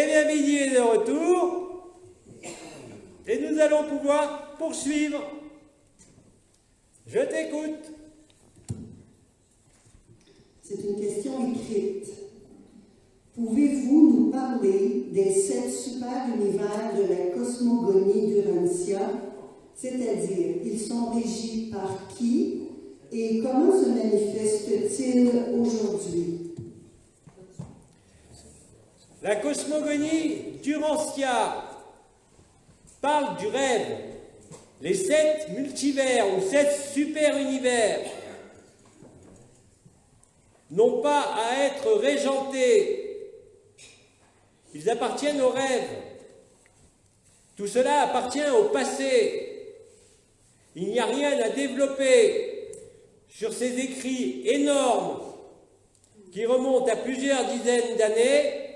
Eh bien, Midi est de retour et nous allons pouvoir poursuivre. Je t'écoute. C'est une question écrite. Pouvez-vous nous parler des 7 super-univers de la cosmogonie d'Urantia, c'est-à-dire, ils sont régis par qui et comment se manifestent-ils aujourd'hui? La cosmogonie d'Urantia parle du rêve, les 7 multivers ou 7 super-univers n'ont pas à être régentés. Ils appartiennent au rêve. Tout cela appartient au passé. Il n'y a rien à développer sur ces écrits énormes qui remontent à plusieurs dizaines d'années.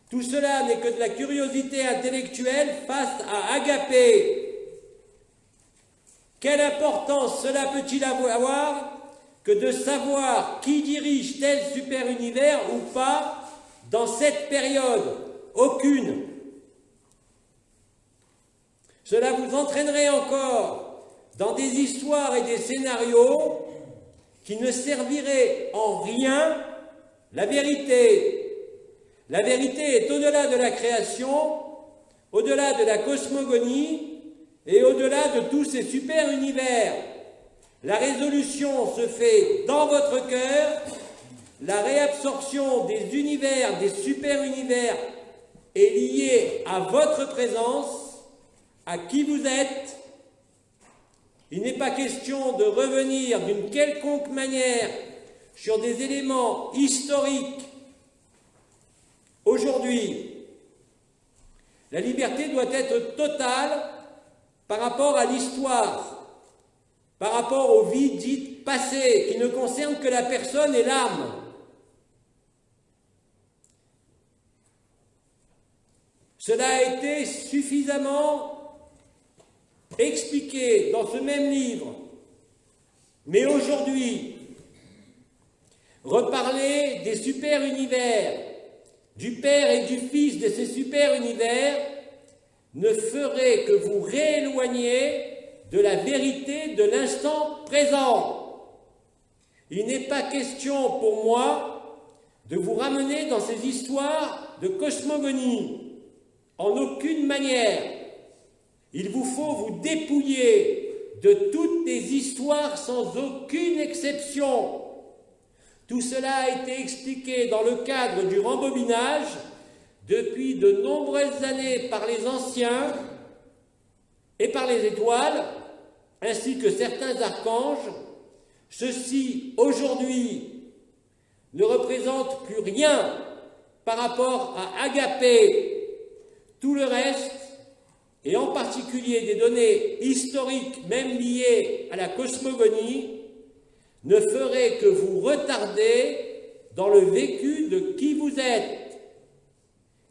Tout cela n'est que de la curiosité intellectuelle face à Agapé. Quelle importance cela peut-il avoir que de savoir qui dirige tel super-univers ou pas dans cette période? Aucune. Cela vous entraînerait encore dans des histoires et des scénarios qui ne serviraient en rien la vérité. La vérité est au-delà de la création, au-delà de la cosmogonie et au-delà de tous ces super-univers. La résolution se fait dans votre cœur, la réabsorption des univers, des super-univers est liée à votre présence, à qui vous êtes. Il n'est pas question de revenir d'une quelconque manière sur des éléments historiques. Aujourd'hui, la liberté doit être totale par rapport à l'histoire, par rapport aux vies dites passées, qui ne concernent que la personne et l'âme. Cela a été suffisamment expliqué dans ce même livre. Mais aujourd'hui, reparler des super-univers, du Père et du Fils de ces super-univers, ne ferait que vous rééloigner de la vérité de l'instant présent. Il n'est pas question pour moi de vous ramener dans ces histoires de cosmogonie, en aucune manière. Il vous faut vous dépouiller de toutes les histoires sans aucune exception. Tout cela a été expliqué dans le cadre du rembobinage depuis de nombreuses années par les anciens et par les étoiles, ainsi que certains archanges. Ceux-ci, aujourd'hui, ne représentent plus rien par rapport à Agapé. Tout le reste, et en particulier des données historiques même liées à la cosmogonie, ne ferait que vous retarder dans le vécu de qui vous êtes.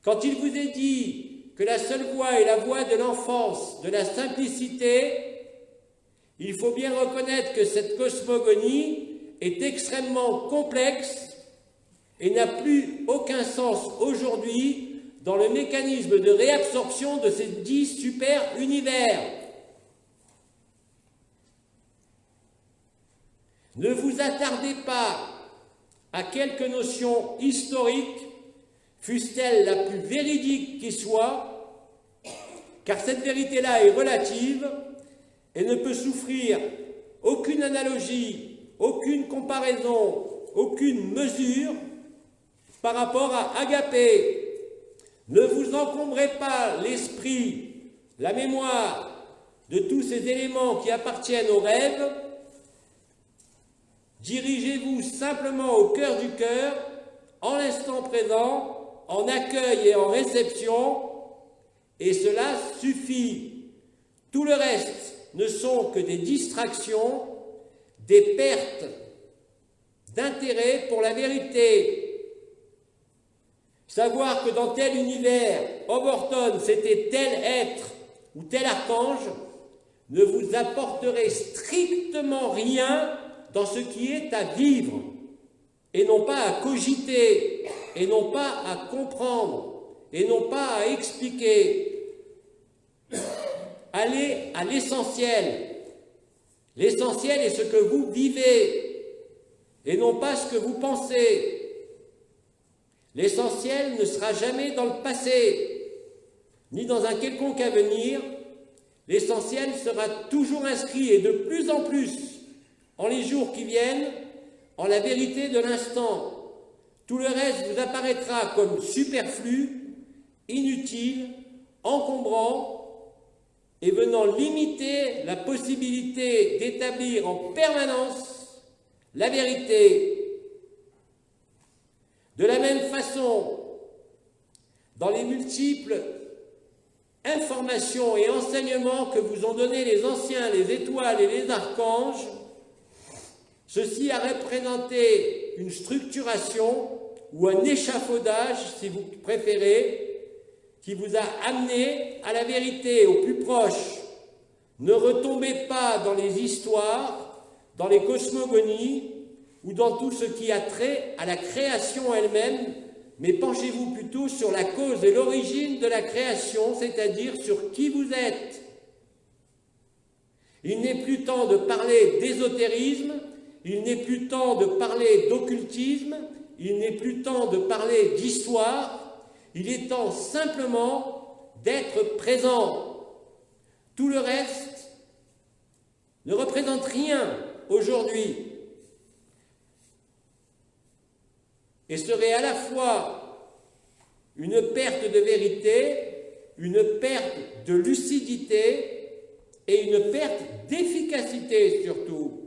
Quand il vous est dit que la seule voie est la voie de l'enfance, de la simplicité, il faut bien reconnaître que cette cosmogonie est extrêmement complexe et n'a plus aucun sens aujourd'hui dans le mécanisme de réabsorption de ces 10 super-univers. Ne vous attardez pas à quelques notions historiques, fût-elle la plus véridique qui soit, car cette vérité-là est relative et ne peut souffrir aucune analogie, aucune comparaison, aucune mesure par rapport à Agapé. Ne vous encombrez pas l'esprit, la mémoire de tous ces éléments qui appartiennent au rêve. Dirigez-vous simplement au cœur du cœur, en l'instant présent, en accueil et en réception, et cela suffit. Tout le reste ne sont que des distractions, des pertes d'intérêt pour la vérité. Savoir que dans tel univers, Overton, c'était tel être ou tel archange, ne vous apporterait strictement rien dans ce qui est à vivre, et non pas à cogiter, et non pas à comprendre, et non pas à expliquer. Allez à l'essentiel. L'essentiel est ce que vous vivez et non pas ce que vous pensez. L'essentiel ne sera jamais dans le passé, ni dans un quelconque avenir. L'essentiel sera toujours inscrit et de plus en plus, en les jours qui viennent, en la vérité de l'instant. Tout le reste vous apparaîtra comme superflu, inutile, encombrant, et venant limiter la possibilité d'établir en permanence la vérité. De la même façon, dans les multiples informations et enseignements que vous ont donnés les anciens, les étoiles et les archanges, ceci a représenté une structuration ou un échafaudage, si vous préférez, qui vous a amené à la vérité, au plus proche. Ne retombez pas dans les histoires, dans les cosmogonies ou dans tout ce qui a trait à la création elle-même, mais penchez-vous plutôt sur la cause et l'origine de la création, c'est-à-dire sur qui vous êtes. Il n'est plus temps de parler d'ésotérisme, il n'est plus temps de parler d'occultisme, il n'est plus temps de parler d'histoire. Il est temps simplement d'être présent. Tout le reste ne représente rien aujourd'hui et serait à la fois une perte de vérité, une perte de lucidité et une perte d'efficacité surtout.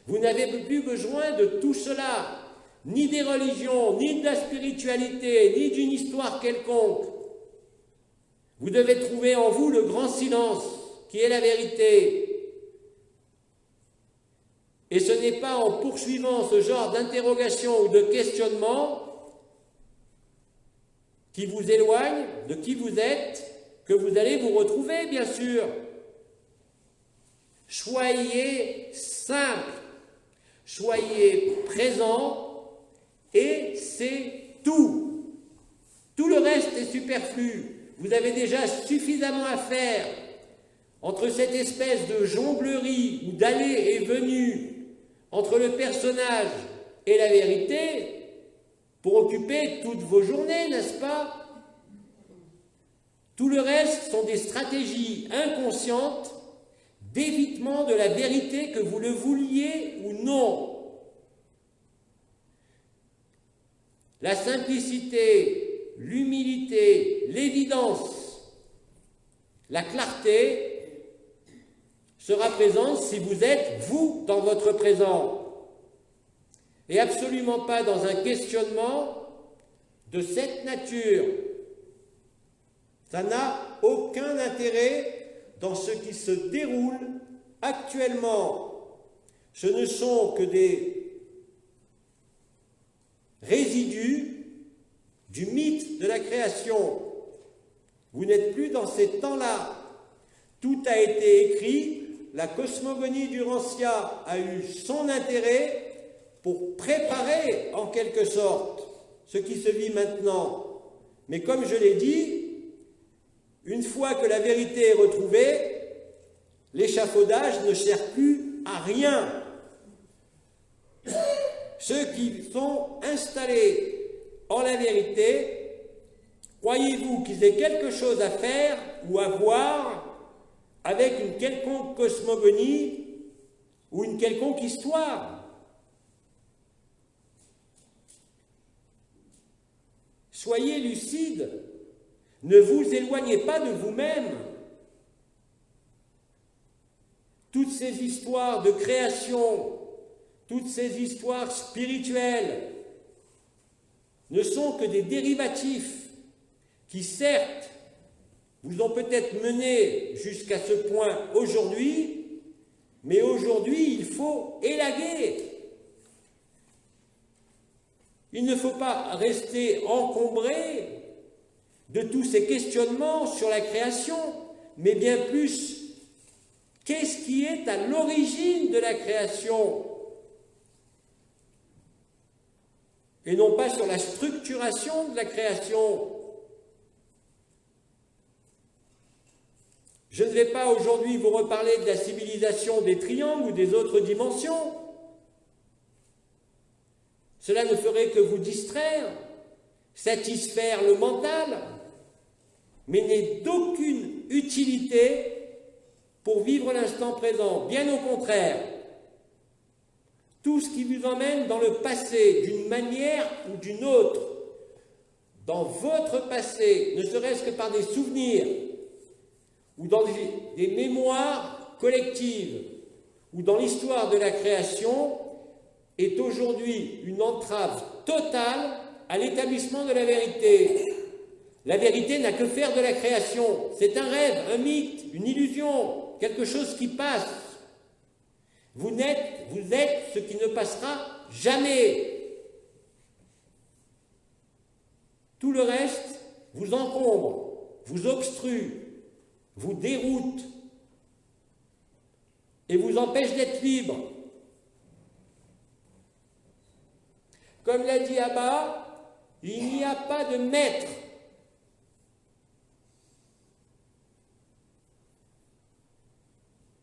Vous n'avez plus besoin de tout cela, ni des religions, ni de la spiritualité, ni d'une histoire quelconque. Vous devez trouver en vous le grand silence, qui est la vérité. Et ce n'est pas en poursuivant ce genre d'interrogation ou de questionnement qui vous éloigne de qui vous êtes que vous allez vous retrouver, bien sûr. Soyez simple, soyez présent, et c'est tout. Tout le reste est superflu. Vous avez déjà suffisamment à faire entre cette espèce de jonglerie ou d'allées et venues entre le personnage et la vérité pour occuper toutes vos journées, n'est-ce pas? Tout le reste sont des stratégies inconscientes d'évitement de la vérité, que vous le vouliez ou non. La simplicité, l'humilité, l'évidence, la clarté sera présente si vous êtes, vous, dans votre présent, et absolument pas dans un questionnement de cette nature. Ça n'a aucun intérêt dans ce qui se déroule actuellement. Ce ne sont que des résidus du mythe de la création. Vous n'êtes plus dans ces temps-là. Tout a été écrit, la cosmogonie d'Urantia a eu son intérêt pour préparer en quelque sorte ce qui se vit maintenant. Mais comme je l'ai dit, une fois que la vérité est retrouvée, l'échafaudage ne sert plus à rien. Ceux qui sont installés en la vérité, croyez-vous qu'ils aient quelque chose à faire ou à voir avec une quelconque cosmogonie ou une quelconque histoire? Soyez lucides, ne vous éloignez pas de vous-même. Toutes ces histoires de création, toutes ces histoires spirituelles ne sont que des dérivatifs qui, certes, vous ont peut-être mené jusqu'à ce point aujourd'hui, mais aujourd'hui, il faut élaguer. Il ne faut pas rester encombré de tous ces questionnements sur la création, mais bien plus, qu'est-ce qui est à l'origine de la création? et non pas sur la structuration de la création. Je ne vais pas aujourd'hui vous reparler de la civilisation des triangles ou des autres dimensions. Cela ne ferait que vous distraire, satisfaire le mental, mais n'est d'aucune utilité pour vivre l'instant présent. Bien au contraire, tout ce qui vous emmène dans le passé, d'une manière ou d'une autre, dans votre passé, ne serait-ce que par des souvenirs, ou dans des mémoires collectives, ou dans l'histoire de la création, est aujourd'hui une entrave totale à l'établissement de la vérité. La vérité n'a que faire de la création. C'est un rêve, un mythe, une illusion, quelque chose qui passe. Vous êtes ce qui ne passera jamais. Tout le reste vous encombre, vous obstrue, vous déroute et vous empêche d'être libre. Comme l'a dit Abba, il n'y a pas de maître.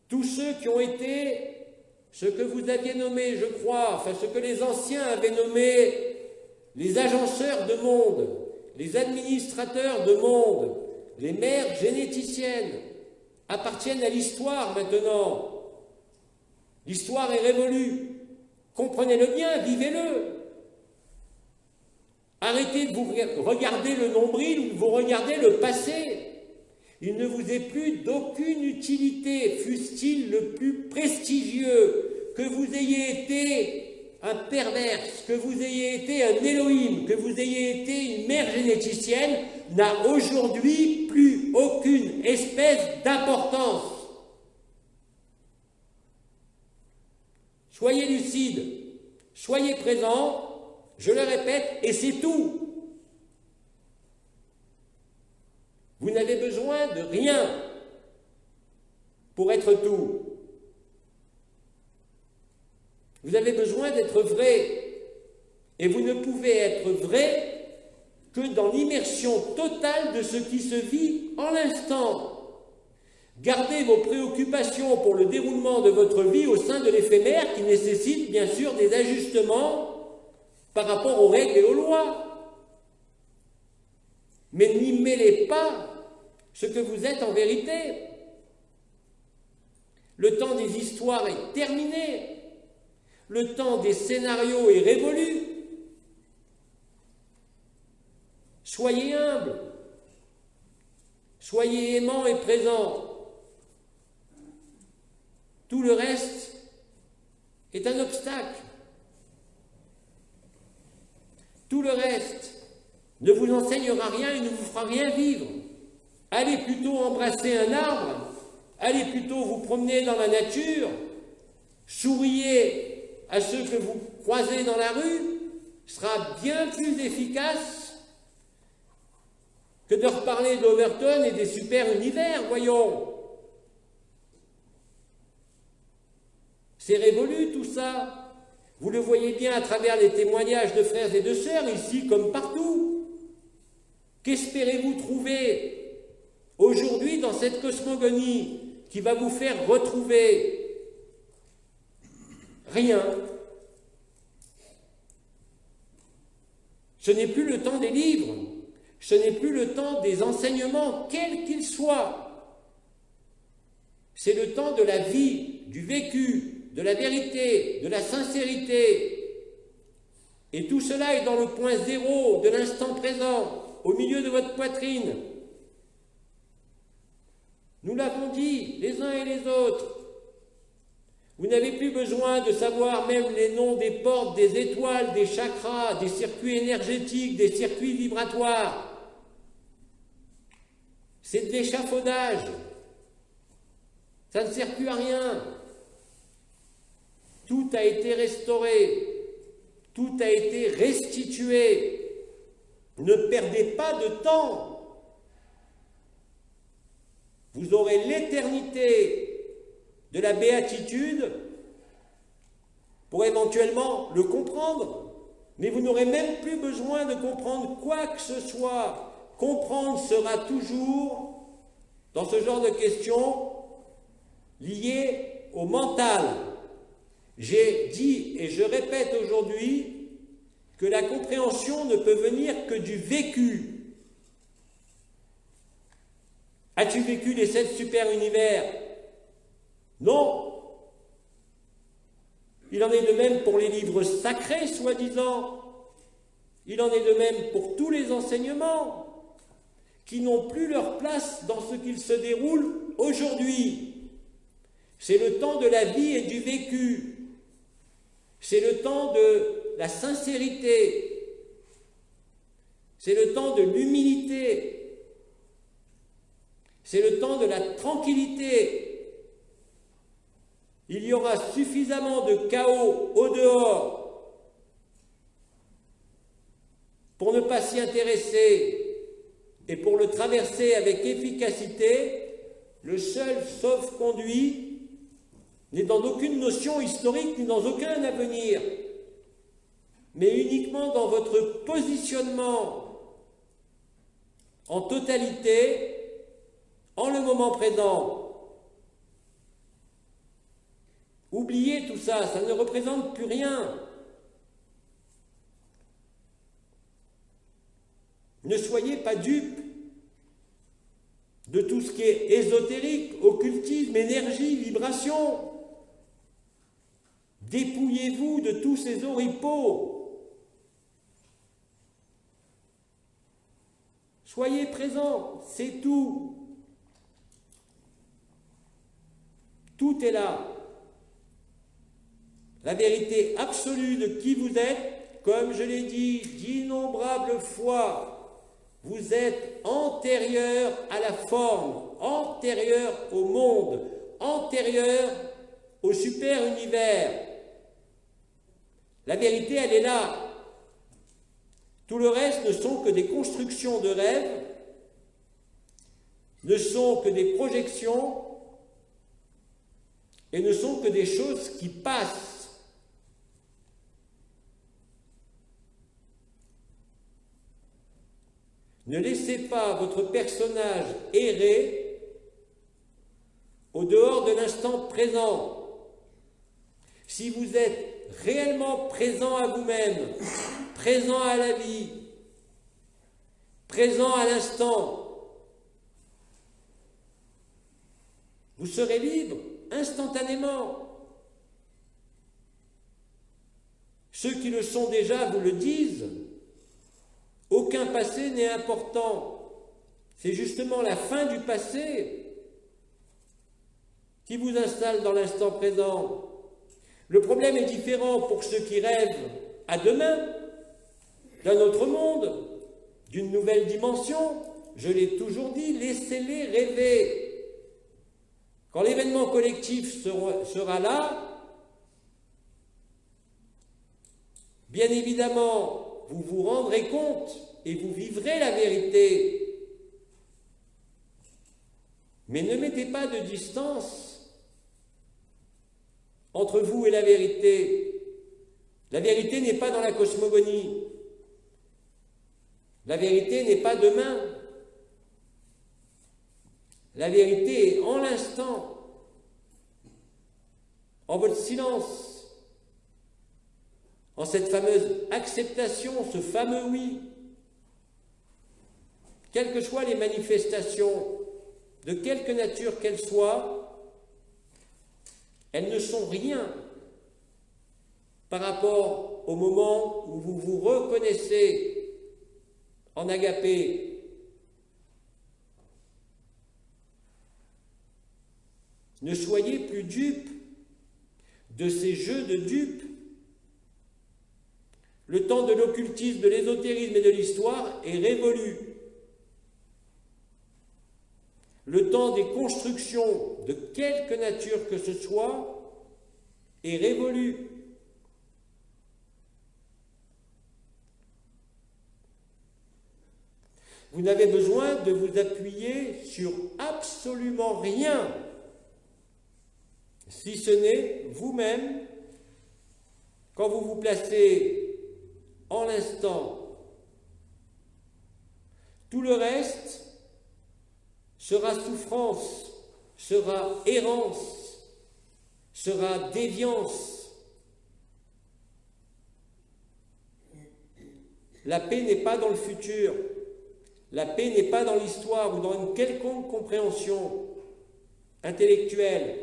Tous ceux qui ont été ce que vous aviez nommé, je crois, enfin ce que les anciens avaient nommé les agenceurs de monde, les administrateurs de monde, les mères généticiennes, appartiennent à l'histoire maintenant. L'histoire est révolue. Comprenez-le bien, vivez-le. Arrêtez de vous regarder le nombril ou de vous regarder le passé. Il ne vous est plus d'aucune utilité, fût-il le plus prestigieux, que vous ayez été un perverse, que vous ayez été un Elohim, que vous ayez été une mère généticienne, n'a aujourd'hui plus aucune espèce d'importance. Soyez lucides, soyez présents, je le répète, et c'est tout. Vous n'avez besoin de rien pour être tout. Vous avez besoin d'être vrai. Et vous ne pouvez être vrai que dans l'immersion totale de ce qui se vit en l'instant. Gardez vos préoccupations pour le déroulement de votre vie au sein de l'éphémère qui nécessite bien sûr des ajustements par rapport aux règles et aux lois. Mais n'y mêlez pas ce que vous êtes en vérité. Le temps des histoires est terminé. Le temps des scénarios est révolu. Soyez humble. Soyez aimant et présent. Tout le reste est un obstacle. Tout le reste ne vous enseignera rien et ne vous fera rien vivre. Allez plutôt embrasser un arbre, allez plutôt vous promener dans la nature, souriez à ceux que vous croisez dans la rue, sera bien plus efficace que de reparler d'Overton et des super-univers, voyons. C'est révolu tout ça. Vous le voyez bien à travers les témoignages de frères et de sœurs, ici comme partout. Qu'espérez-vous trouver aujourd'hui dans cette cosmogonie qui va vous faire retrouver? Rien. Ce n'est plus le temps des livres, ce n'est plus le temps des enseignements, quels qu'ils soient. C'est le temps de la vie, du vécu, de la vérité, de la sincérité. Et tout cela est dans le point zéro de l'instant présent, au milieu de votre poitrine. Nous l'avons dit, les uns et les autres. Vous n'avez plus besoin de savoir même les noms des portes, des étoiles, des chakras, des circuits énergétiques, des circuits vibratoires. C'est de l'échafaudage. Ça ne sert plus à rien. Tout a été restauré. Tout a été restitué. Ne perdez pas de temps. Vous aurez l'éternité de la béatitude pour éventuellement le comprendre, mais vous n'aurez même plus besoin de comprendre quoi que ce soit. Comprendre sera toujours, dans ce genre de questions, lié au mental. J'ai dit et je répète aujourd'hui que la compréhension ne peut venir que du vécu. As-tu vécu les 7 super-univers? Non. Il en est de même pour les livres sacrés, soi-disant. Il en est de même pour tous les enseignements qui n'ont plus leur place dans ce qu'il se déroule aujourd'hui. C'est le temps de la vie et du vécu. C'est le temps de la sincérité. C'est le temps de l'humilité. C'est le temps de la tranquillité. Il y aura suffisamment de chaos au dehors pour ne pas s'y intéresser et pour le traverser avec efficacité. Le seul sauf-conduit n'est dans aucune notion historique ni dans aucun avenir, mais uniquement dans votre positionnement en totalité, en le moment présent. Oubliez tout ça, ça ne représente plus rien. Ne soyez pas dupes de tout ce qui est ésotérique, occultisme, énergie, vibration. Dépouillez-vous de tous ces oripeaux. Soyez présents, c'est tout. Tout est là. La vérité absolue de qui vous êtes, comme je l'ai dit d'innombrables fois, vous êtes antérieur à la forme, antérieur au monde, antérieur au super-univers. La vérité, elle est là. Tout le reste ne sont que des constructions de rêves, ne sont que des projections et ne sont que des choses qui passent. Ne laissez pas votre personnage errer au dehors de l'instant présent. Si vous êtes réellement présent à vous-même, présent à la vie, présent à l'instant, vous serez libre instantanément. Ceux qui le sont déjà vous le disent. Aucun passé n'est important. C'est justement la fin du passé qui vous installe dans l'instant présent. Le problème est différent pour ceux qui rêvent à demain, d'un autre monde, d'une nouvelle dimension. Je l'ai toujours dit, laissez-les rêver. Quand l'événement collectif sera là, bien évidemment, vous vous rendrez compte et vous vivrez la vérité. Mais ne mettez pas de distance entre vous et la vérité. La vérité n'est pas dans la cosmogonie. La vérité n'est pas demain. La vérité est en l'instant, en votre silence. En cette fameuse acceptation, ce fameux oui, quelles que soient les manifestations, de quelque nature qu'elles soient, elles ne sont rien par rapport au moment où vous vous reconnaissez en agapé. Ne soyez plus dupes de ces jeux de dupes. Le temps de l'occultisme, de l'ésotérisme et de l'histoire est révolu. Le temps des constructions de quelque nature que ce soit est révolu. Vous n'avez besoin de vous appuyer sur absolument rien, si ce n'est vous-même, quand vous vous placez en l'instant. Tout le reste sera souffrance, sera errance, sera déviance. La paix n'est pas dans le futur, la paix n'est pas dans l'histoire ou dans une quelconque compréhension intellectuelle,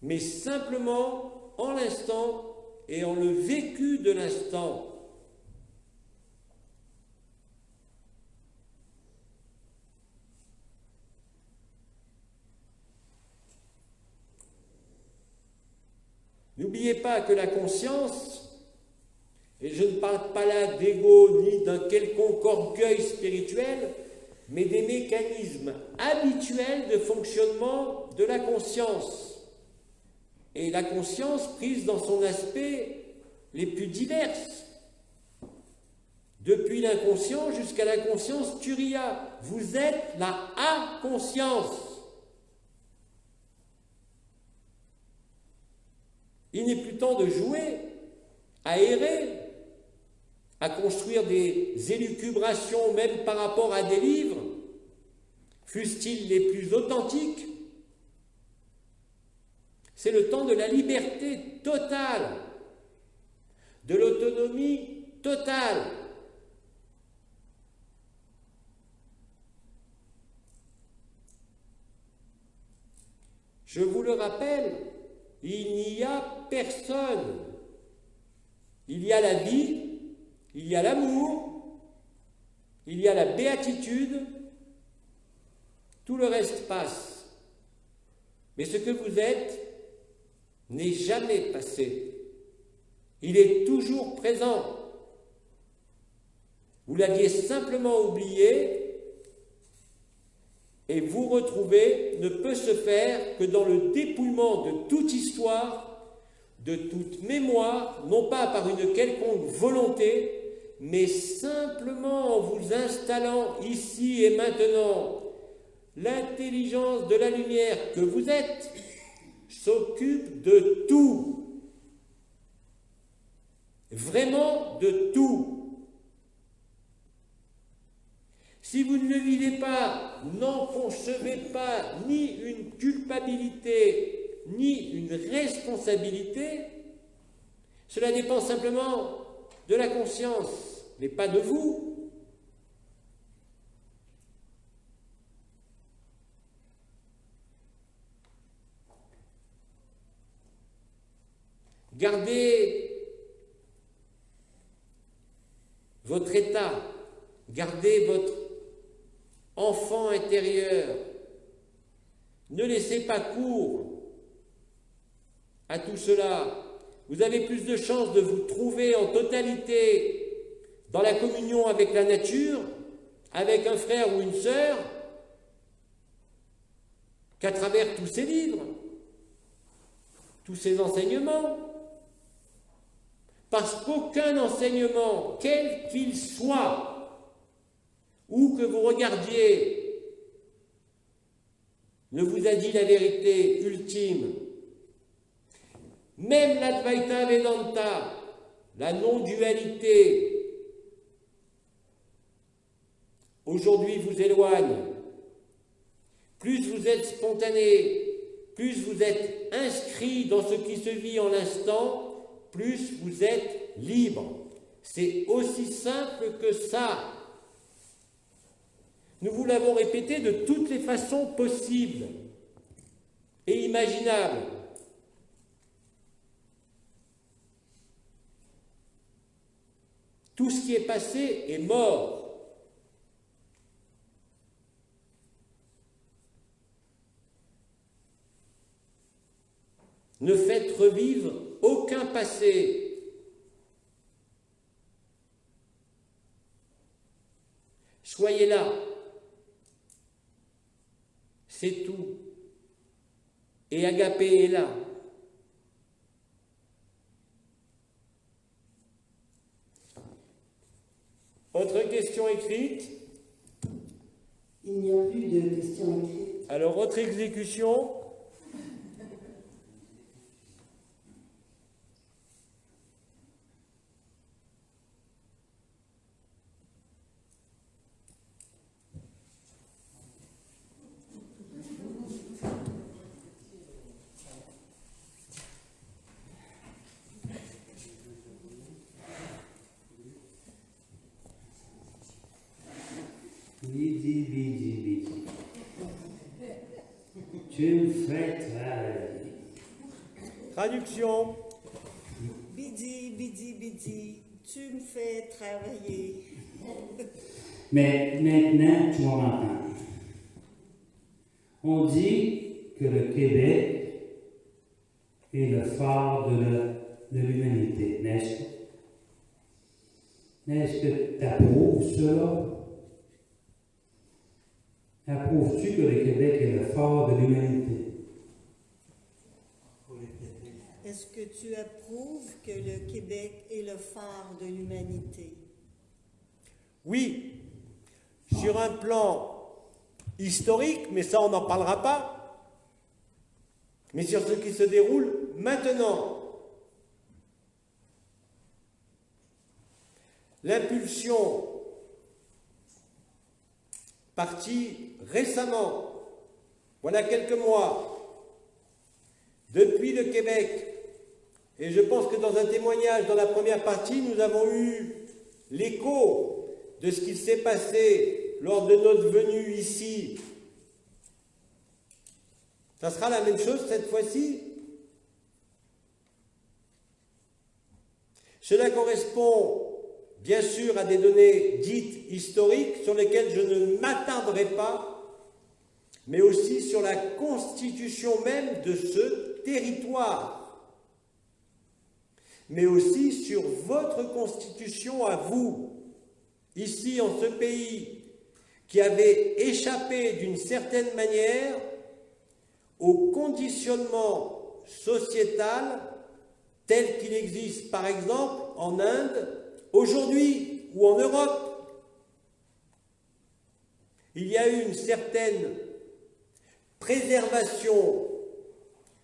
mais simplement en l'instant et en le vécu de l'instant. N'oubliez pas que la conscience, et je ne parle pas là d'ego ni d'un quelconque orgueil spirituel, mais des mécanismes habituels de fonctionnement de la conscience. Et la conscience prise dans son aspect les plus diverses, depuis l'inconscient jusqu'à la conscience turiya. Vous êtes la inconscience. Il n'est plus temps de jouer, à errer, à construire des élucubrations même par rapport à des livres, fussent-ils les plus authentiques. C'est le temps de la liberté totale, de l'autonomie totale. Je vous le rappelle, il n'y a personne. Il y a la vie, il y a l'amour, il y a la béatitude, tout le reste passe. Mais ce que vous êtes n'est jamais passé. Il est toujours présent. Vous l'aviez simplement oublié, et vous retrouver ne peut se faire que dans le dépouillement de toute histoire, de toute mémoire, non pas par une quelconque volonté, mais simplement en vous installant ici et maintenant. L'intelligence de la lumière que vous êtes s'occupe de tout, vraiment de tout. Si vous ne le vivez pas, n'en concevez pas ni une culpabilité, ni une responsabilité. Cela dépend simplement de la conscience, mais pas de vous. Gardez votre état, gardez votre enfant intérieur. Ne laissez pas cours à tout cela. Vous avez plus de chances de vous trouver en totalité dans la communion avec la nature, avec un frère ou une sœur, qu'à travers tous ces livres, tous ces enseignements. Parce qu'aucun enseignement, quel qu'il soit, où que vous regardiez, ne vous a dit la vérité ultime. Même l'Advaita Vedanta, la non-dualité, aujourd'hui vous éloigne. Plus vous êtes spontané, plus vous êtes inscrit dans ce qui se vit en l'instant, plus vous êtes libre. C'est aussi simple que ça. Nous vous l'avons répété de toutes les façons possibles et imaginables. Tout ce qui est passé est mort. Ne faites revivre aucun passé. Soyez là. C'est tout. Et Agapé est là. Autre question écrite? Il n'y a plus de questions écrites. Alors, autre exécution? bidi. Tu me fais travailler. Traduction. Bidi, tu me fais travailler. Mais maintenant, tu vas m'entendre. On dit que le Québec est le phare de l'humanité, n'est-ce pas? Est-ce que tu approuves cela? Approuves-tu que le Québec est le phare de l'humanité? Est-ce que tu approuves que le Québec est le phare de l'humanité? Oui, sur un plan historique, mais ça on n'en parlera pas, mais sur ce qui se déroule maintenant. L'impulsion partie récemment, voilà quelques mois, depuis le Québec, et je pense que dans un témoignage dans la première partie, nous avons eu l'écho de ce qui s'est passé lors de notre venue ici. Ça sera la même chose cette fois-ci. Cela correspond bien sûr à des données dites historiques sur lesquelles je ne m'attarderai pas, mais aussi sur la constitution même de ce territoire, mais aussi sur votre constitution à vous, ici en ce pays, qui avez échappé d'une certaine manière au conditionnement sociétal tel qu'il existe par exemple en Inde, aujourd'hui ou en Europe. Il y a eu une certaine préservation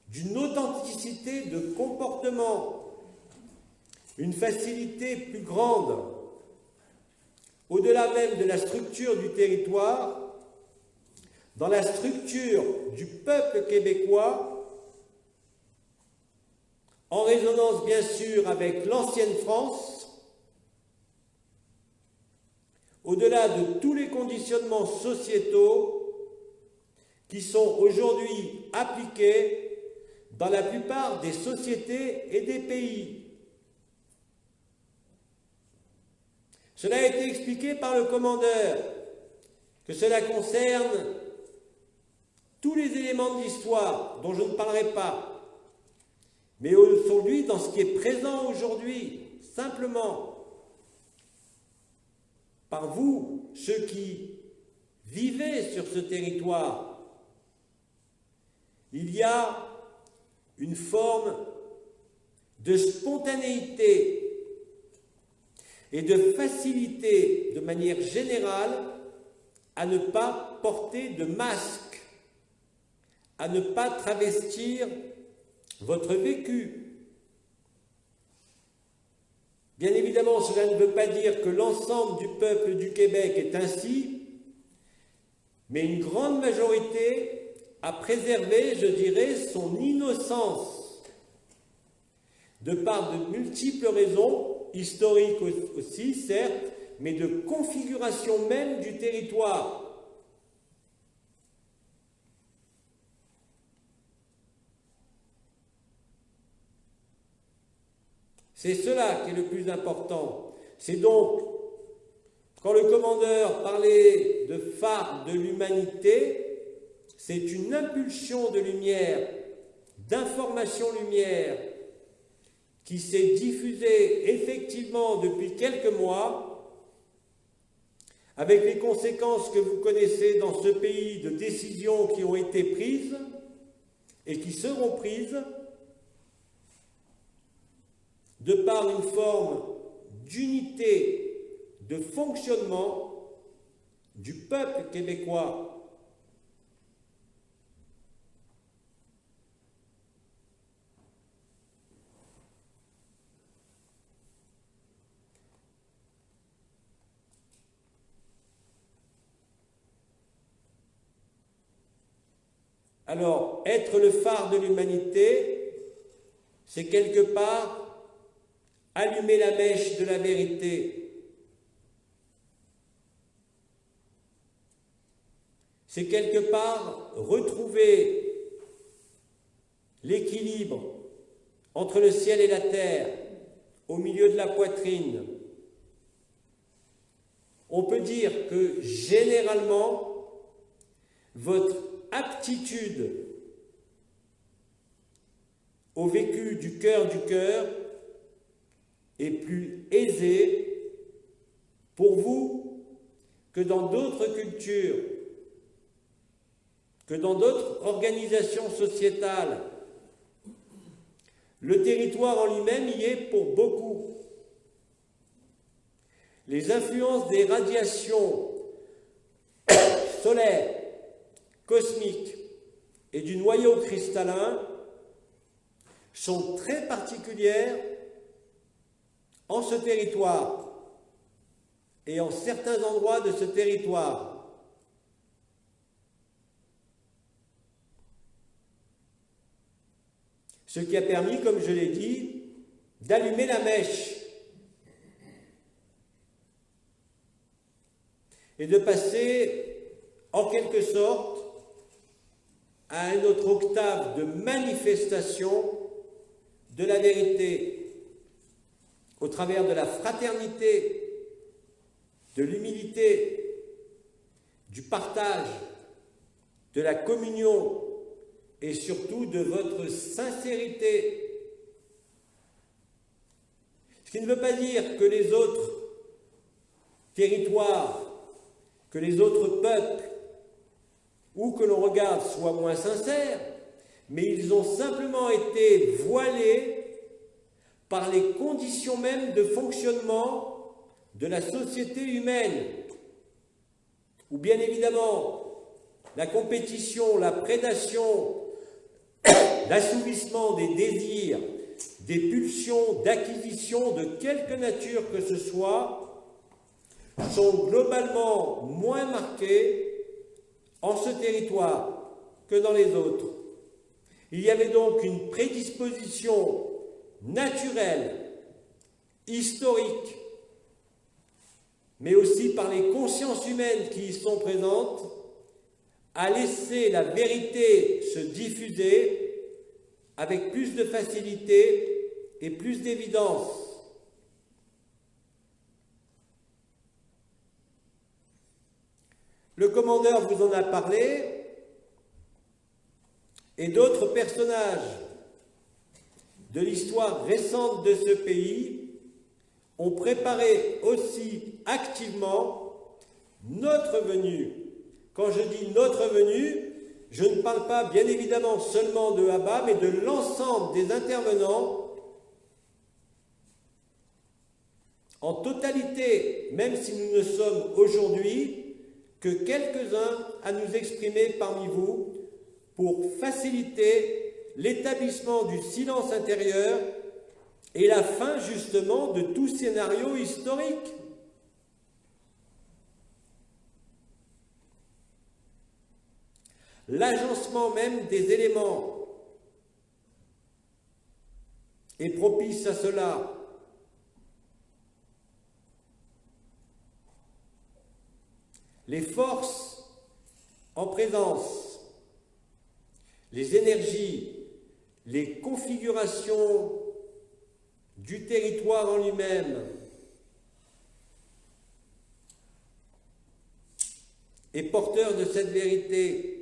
d'une authenticité de comportement, une facilité plus grande, au-delà même de la structure du territoire, dans la structure du peuple québécois, en résonance bien sûr avec l'ancienne France, au-delà de tous les conditionnements sociétaux qui sont aujourd'hui appliqués dans la plupart des sociétés et des pays. Cela a été expliqué par le commandeur, que cela concerne tous les éléments de l'histoire dont je ne parlerai pas, mais aujourd'hui, dans ce qui est présent aujourd'hui, simplement, par vous, ceux qui vivez sur ce territoire, il y a une forme de spontanéité et de facilité, de manière générale, à ne pas porter de masque, à ne pas travestir votre vécu. Bien évidemment, cela ne veut pas dire que l'ensemble du peuple du Québec est ainsi, mais une grande majorité a préservé, je dirais, son innocence, de par de multiples raisons, historiques aussi, certes, mais de configuration même du territoire. C'est cela qui est le plus important. C'est donc, quand le commandeur parlait de phare de l'humanité, c'est une impulsion de lumière, d'information lumière, qui s'est diffusée effectivement depuis quelques mois, avec les conséquences que vous connaissez dans ce pays de décisions qui ont été prises et qui seront prises, de par une forme d'unité de fonctionnement du peuple québécois. Alors, être le phare de l'humanité, c'est quelque part allumer la mèche de la vérité. c'est quelque part retrouver l'équilibre entre le ciel et la terre, au milieu de la poitrine. On peut dire que généralement, votre aptitude au vécu du cœur est plus aisée pour vous que dans d'autres cultures, que dans d'autres organisations sociétales. Le territoire en lui-même y est pour beaucoup. Les influences des radiations solaires, cosmiques et du noyau cristallin sont très particulières en ce territoire et en certains endroits de ce territoire. Ce qui a permis, comme je l'ai dit, d'allumer la mèche et de passer, en quelque sorte, à une autre octave de manifestation de la vérité, au travers de la fraternité, de l'humilité, du partage, de la communion, et surtout de votre sincérité. Ce qui ne veut pas dire que les autres territoires, que les autres peuples, ou que l'on regarde soient moins sincères, mais ils ont simplement été voilés par les conditions même de fonctionnement de la société humaine, où bien évidemment la compétition, la prédation, l'assouvissement des désirs, des pulsions d'acquisition de quelque nature que ce soit, sont globalement moins marqués en ce territoire que dans les autres. Il y avait donc une prédisposition naturelle, historique, mais aussi par les consciences humaines qui y sont présentes, à laisser la vérité se diffuser avec plus de facilité et plus d'évidence. Le commandeur vous en a parlé, et d'autres personnages de l'histoire récente de ce pays ont préparé aussi activement notre venue. Quand je dis notre venue, je ne parle pas bien évidemment seulement de Abba, mais de l'ensemble des intervenants en totalité, même si nous ne sommes aujourd'hui que quelques-uns à nous exprimer parmi vous pour faciliter l'établissement du silence intérieur et la fin justement de tout scénario historique. L'agencement même des éléments est propice à cela. Les forces en présence, les énergies, les configurations du territoire en lui-même est porteur de cette vérité.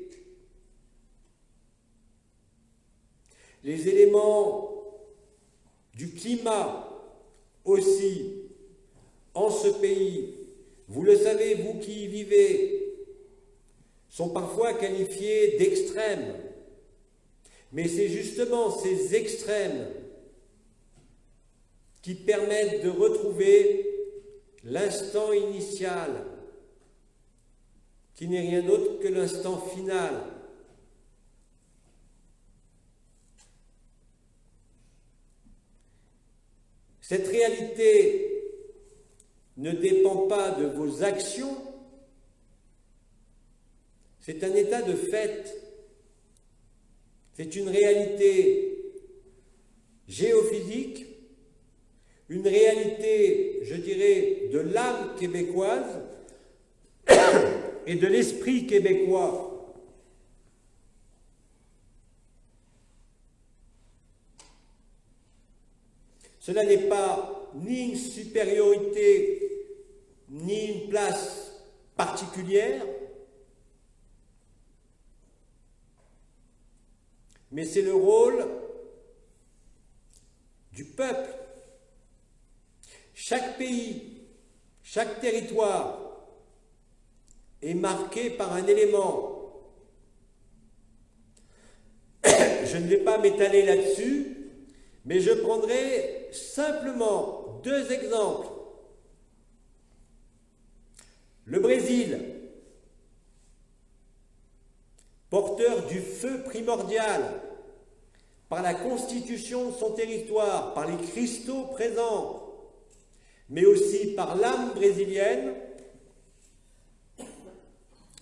Les éléments du climat aussi en ce pays, vous le savez, vous qui y vivez, sont parfois qualifiés d'extrêmes. Mais c'est justement ces extrêmes qui permettent de retrouver l'instant initial, qui n'est rien d'autre que l'instant final. Cette réalité ne dépend pas de vos actions, c'est un état de fait, c'est une réalité géophysique, une réalité, je dirais, de l'âme québécoise, et de l'esprit québécois. Cela n'est pas ni une supériorité, ni une place particulière, mais c'est le rôle du peuple. Chaque pays, chaque territoire est marqué par un élément. Je ne vais pas m'étaler là-dessus, mais je prendrai simplement 2 exemples. Le Brésil, porteur du feu primordial, par la constitution de son territoire, par les cristaux présents, mais aussi par l'âme brésilienne,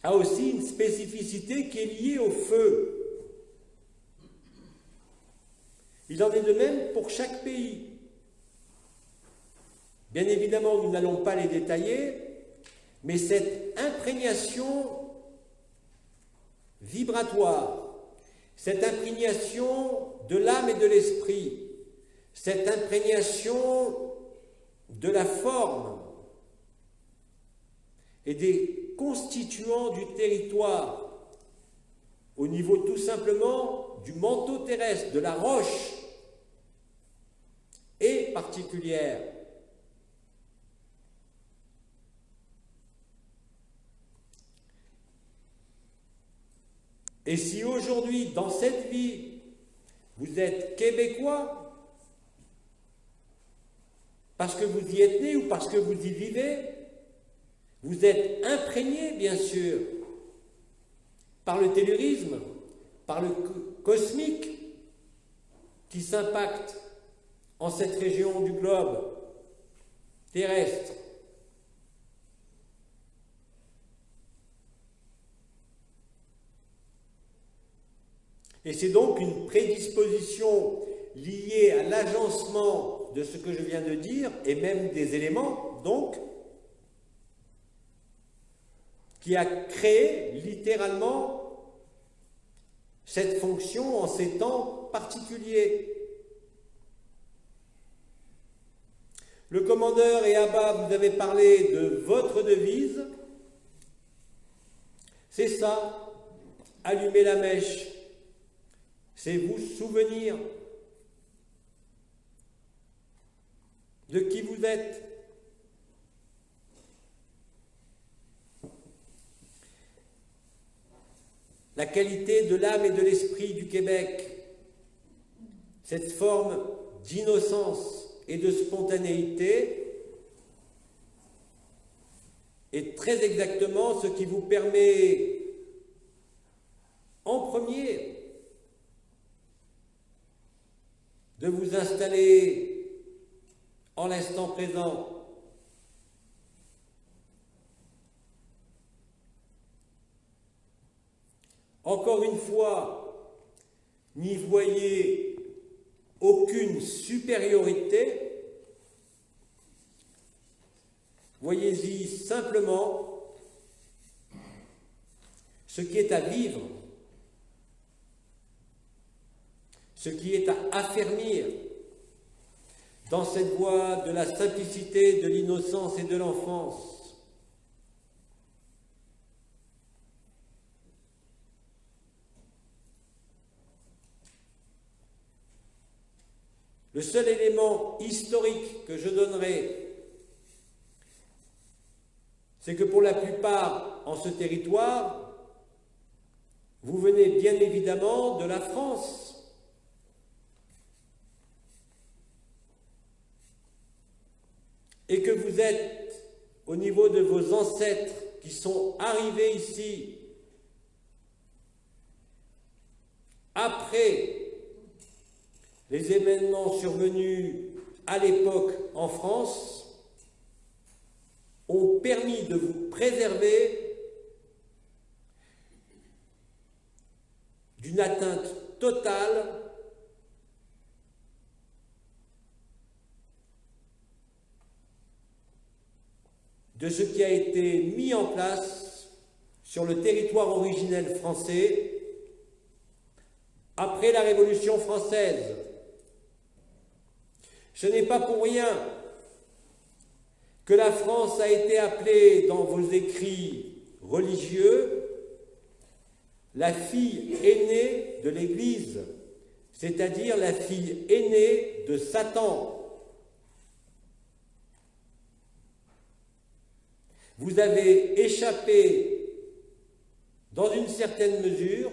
a aussi une spécificité qui est liée au feu. Il en est de même pour chaque pays. Bien évidemment, nous n'allons pas les détailler, mais cette imprégnation vibratoire, cette imprégnation de l'âme et de l'esprit, cette imprégnation de la forme et des constituants du territoire, au niveau tout simplement du manteau terrestre, de la roche, est particulière. Et si aujourd'hui, dans cette vie, vous êtes québécois, parce que vous y êtes né ou parce que vous y vivez, vous êtes imprégné, bien sûr, par le tellurisme, par le cosmique qui s'impacte en cette région du globe terrestre. Et c'est donc une prédisposition liée à l'agencement de ce que je viens de dire, et même des éléments, donc, qui a créé littéralement cette fonction en ces temps particuliers. Le commandeur et Abba, vous avez parlé de votre devise. C'est ça, allumer la mèche. C'est vous souvenir de qui vous êtes. La qualité de l'âme et de l'esprit du Québec, cette forme d'innocence et de spontanéité est très exactement ce qui vous permet en premier de vous installer en l'instant présent. Encore une fois, n'y voyez aucune supériorité, voyez-y simplement ce qui est à vivre, ce qui est à affermir dans cette voie de la simplicité, de l'innocence et de l'enfance. Le seul élément historique que je donnerai, c'est que pour la plupart en ce territoire, vous venez bien évidemment de la France. Et que vous êtes au niveau de vos ancêtres qui sont arrivés ici après les événements survenus à l'époque en France, ont permis de vous préserver d'une atteinte totale de ce qui a été mis en place sur le territoire originel français après la Révolution française. Ce n'est pas pour rien que la France a été appelée dans vos écrits religieux la fille aînée de l'Église, c'est-à-dire la fille aînée de Satan. Vous avez échappé, dans une certaine mesure,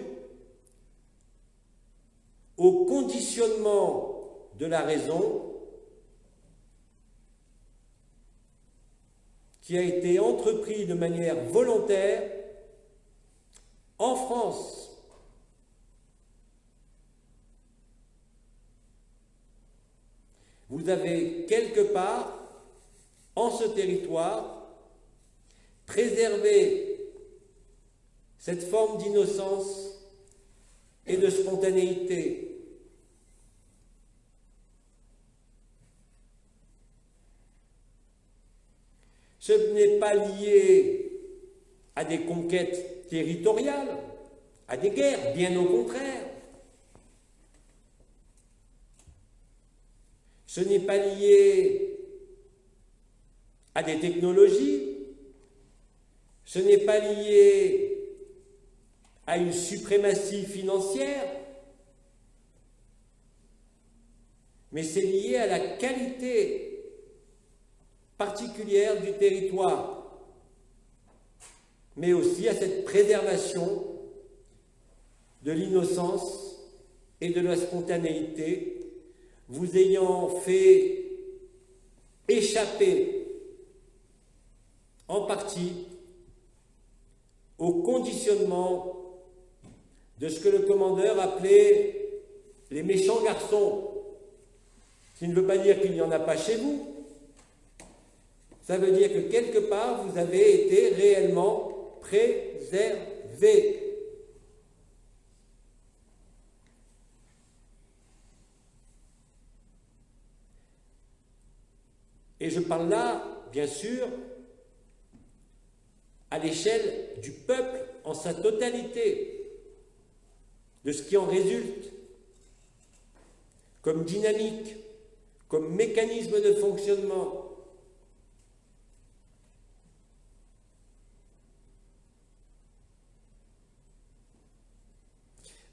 au conditionnement de la raison qui a été entrepris de manière volontaire en France. Vous avez quelque part, en ce territoire, préservé cette forme d'innocence et de spontanéité. Ce n'est pas lié à des conquêtes territoriales, à des guerres, bien au contraire. Ce n'est pas lié à des technologies, ce n'est pas lié à une suprématie financière, mais c'est lié à la qualité particulière du territoire, mais aussi à cette préservation de l'innocence et de la spontanéité, vous ayant fait échapper en partie au conditionnement de ce que le commandeur appelait les méchants garçons, ce qui ne veut pas dire qu'il n'y en a pas chez vous. Ça veut dire que quelque part, vous avez été réellement préservé. Et je parle là, bien sûr, à l'échelle du peuple en sa totalité, de ce qui en résulte comme dynamique, comme mécanisme de fonctionnement.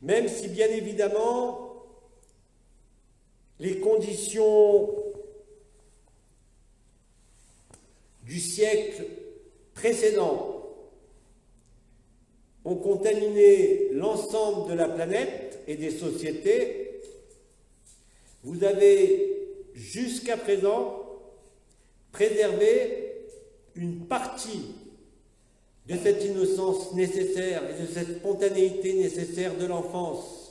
Même si, bien évidemment, les conditions du siècle précédent ont contaminé l'ensemble de la planète et des sociétés, vous avez jusqu'à présent préservé une partie de cette innocence nécessaire et de cette spontanéité nécessaire de l'enfance.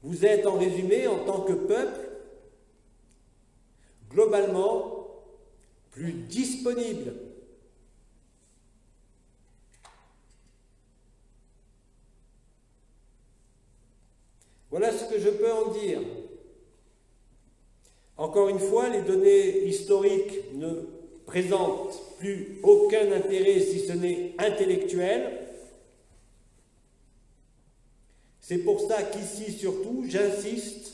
Vous êtes en résumé, en tant que peuple, globalement plus disponible. Voilà ce que je peux en dire. Encore une fois, les données historiques ne présentent plus aucun intérêt, si ce n'est intellectuel. C'est pour ça qu'ici, surtout, j'insiste,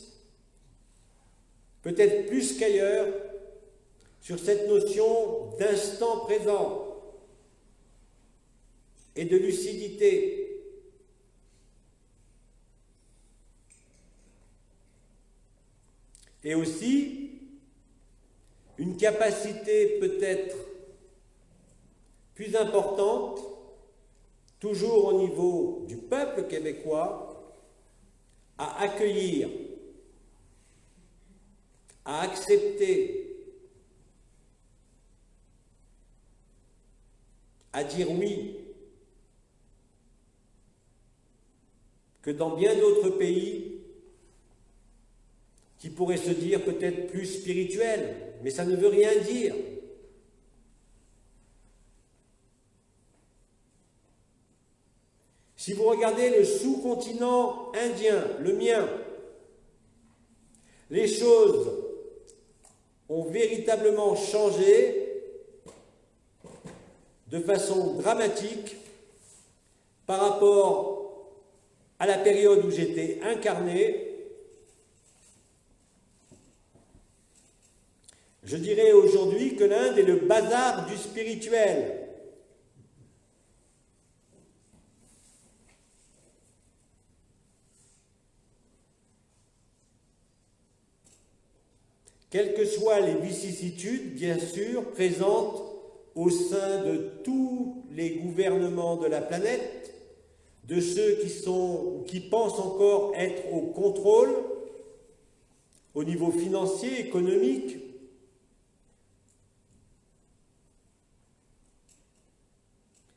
peut-être plus qu'ailleurs, sur cette notion d'instant présent et de lucidité. Et aussi, une capacité peut-être plus importante, toujours au niveau du peuple québécois, à accueillir, à accepter, à dire oui, que dans bien d'autres pays qui pourraient se dire peut-être plus spirituels, mais ça ne veut rien dire. Si vous regardez le sous-continent indien, le mien, les choses ont véritablement changé de façon dramatique par rapport à la période où j'étais incarné. Je dirais aujourd'hui que l'Inde est le bazar du spirituel. Quelles que soient les vicissitudes, bien sûr, présentes au sein de tous les gouvernements de la planète, de ceux qui pensent encore être au contrôle, au niveau financier, économique,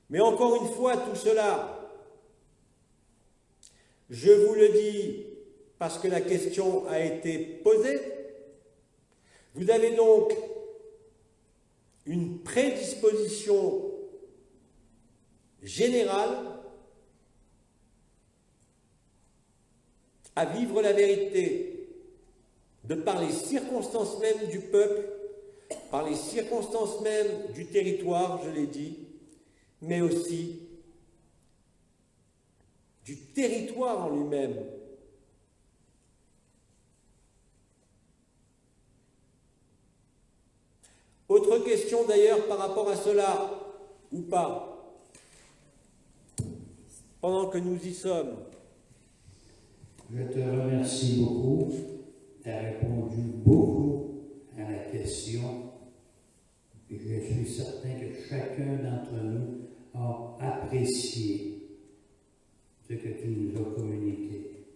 mais encore une fois, tout cela, je vous le dis parce que la question a été posée. Vous avez donc une prédisposition générale à vivre la vérité de par les circonstances mêmes du peuple, par les circonstances mêmes du territoire, je l'ai dit, mais aussi du territoire en lui-même. Autre question d'ailleurs par rapport à cela, ou pas, pendant que nous y sommes. Je te remercie beaucoup. Tu as répondu beaucoup à la question. Et je suis certain que chacun d'entre nous a apprécié ce que tu nous as communiqué.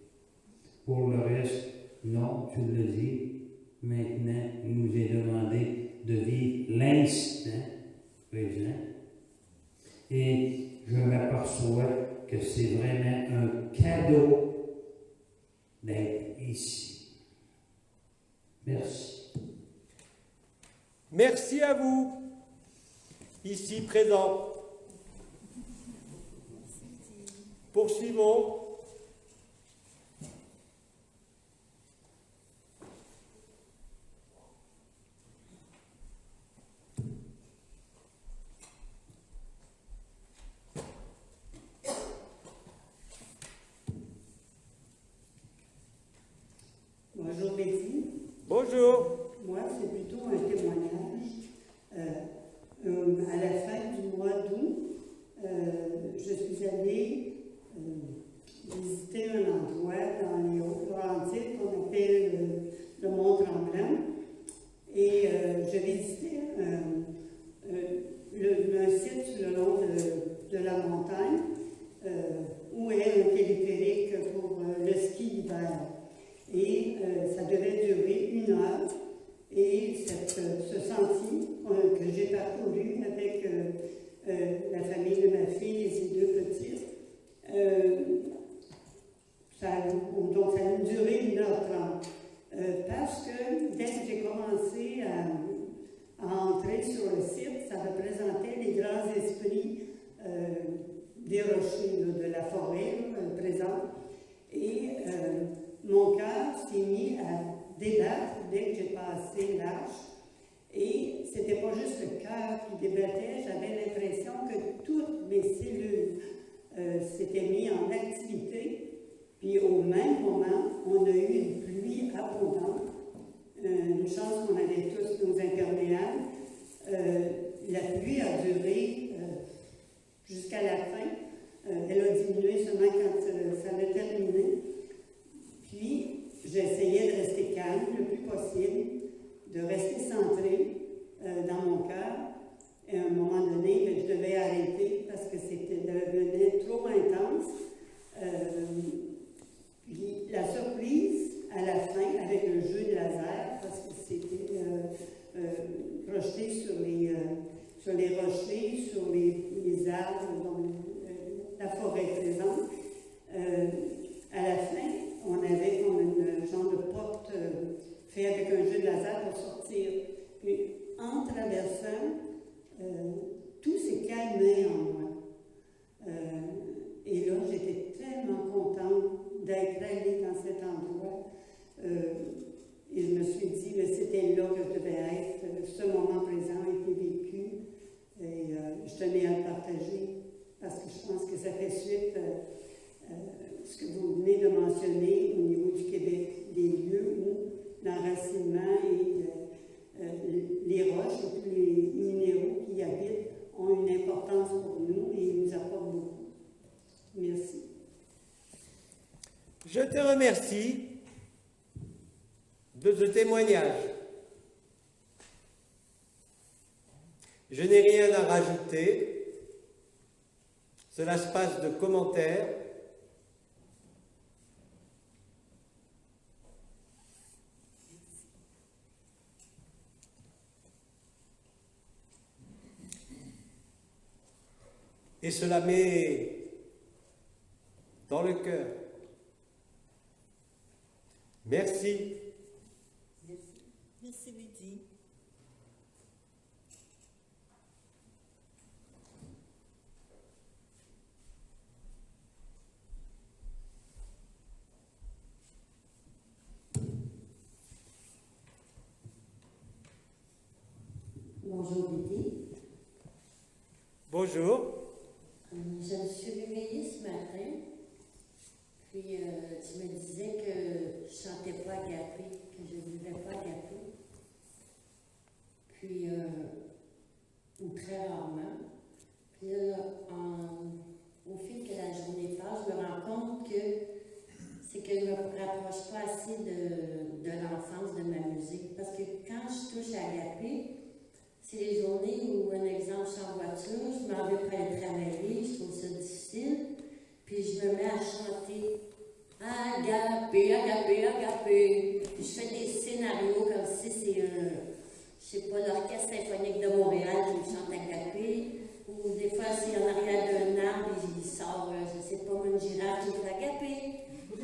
Pour le reste, non, tu le dis, maintenant, il nous est demandé de vivre l'instant présent. Et je m'aperçois que c'est vraiment un cadeau d'être ici. Merci. Merci à vous, ici présents. Poursuivons. Bonjour Betty. Bonjour. Moi, c'est plutôt un témoignage. À la fin du mois d'août, je suis allée visiter un endroit dans les Hautes-Laurentides qu'on appelle le Mont-Tremblant. Et je visitais un site sur le long de la montagne où est un téléphérique pour le ski d'hiver. Et ça devait durer 1 heure. Et ce sentier que j'ai parcouru avec la famille de ma fille et ses 2 petites, donc ça a duré 1h30. Parce que dès que j'ai commencé à entrer sur le site, ça représentait les grands esprits des rochers, de la forêt présente. Et mon cœur s'est mis à débattre dès que j'ai passé l'arche. Et c'était pas juste le cœur qui débattait, j'avais l'impression que toutes mes cellules s'étaient mises en activité. Puis au même moment, on a eu une pluie abondante. Une chance qu'on avait tous nos imperméables. La pluie a duré jusqu'à la fin. Elle a diminué seulement quand ça a terminé. Puis, j'essayais de rester calme le plus possible, de rester centré dans mon cœur. Et à un moment donné, je devais arrêter parce que c'était devenait trop intense. Puis la surprise à la fin, avec un jeu de laser, parce que c'était projeté sur les rochers, sur les arbres, dont la forêt présente. À la fin, on avait comme une genre de porte fait avec un jeu de laser pour sortir. Puis, en traversant, tout s'est calmé en moi. Et là, j'étais tenais à le partager parce que je pense que ça fait suite à ce que vous venez de mentionner au niveau du Québec, des lieux où l'enracinement et les roches, surtout les minéraux qui y habitent, ont une importance pour nous et nous apportent beaucoup. Merci. Je te remercie de ce témoignage. Je n'ai rien à rajouter. Cela se passe de commentaires. Et cela met dans le cœur. Merci. Merci Lydie. Bonjour Lydie. Bonjour. Je me suis réveillée ce matin, puis tu me disais que je ne chantais pas agapé, que je ne vivais pas agapé. Puis, ou très rarement. Puis là, au fil que la journée passe, je me rends compte que c'est que je ne me rapproche pas assez de l'enfance de ma musique. Parce que quand je touche à agapé, c'est les journées où, un exemple, je suis en voiture, je m'en vais pour aller travailler, je trouve ça difficile, puis je me mets à chanter agapé, agapé, agapé. Puis je fais des scénarios comme si c'est je sais pas, l'Orchestre symphonique de Montréal qui chante agapé, ou des fois c'est en arrière d'un arbre et il sort, je sais pas, une girafe qui fait agapé.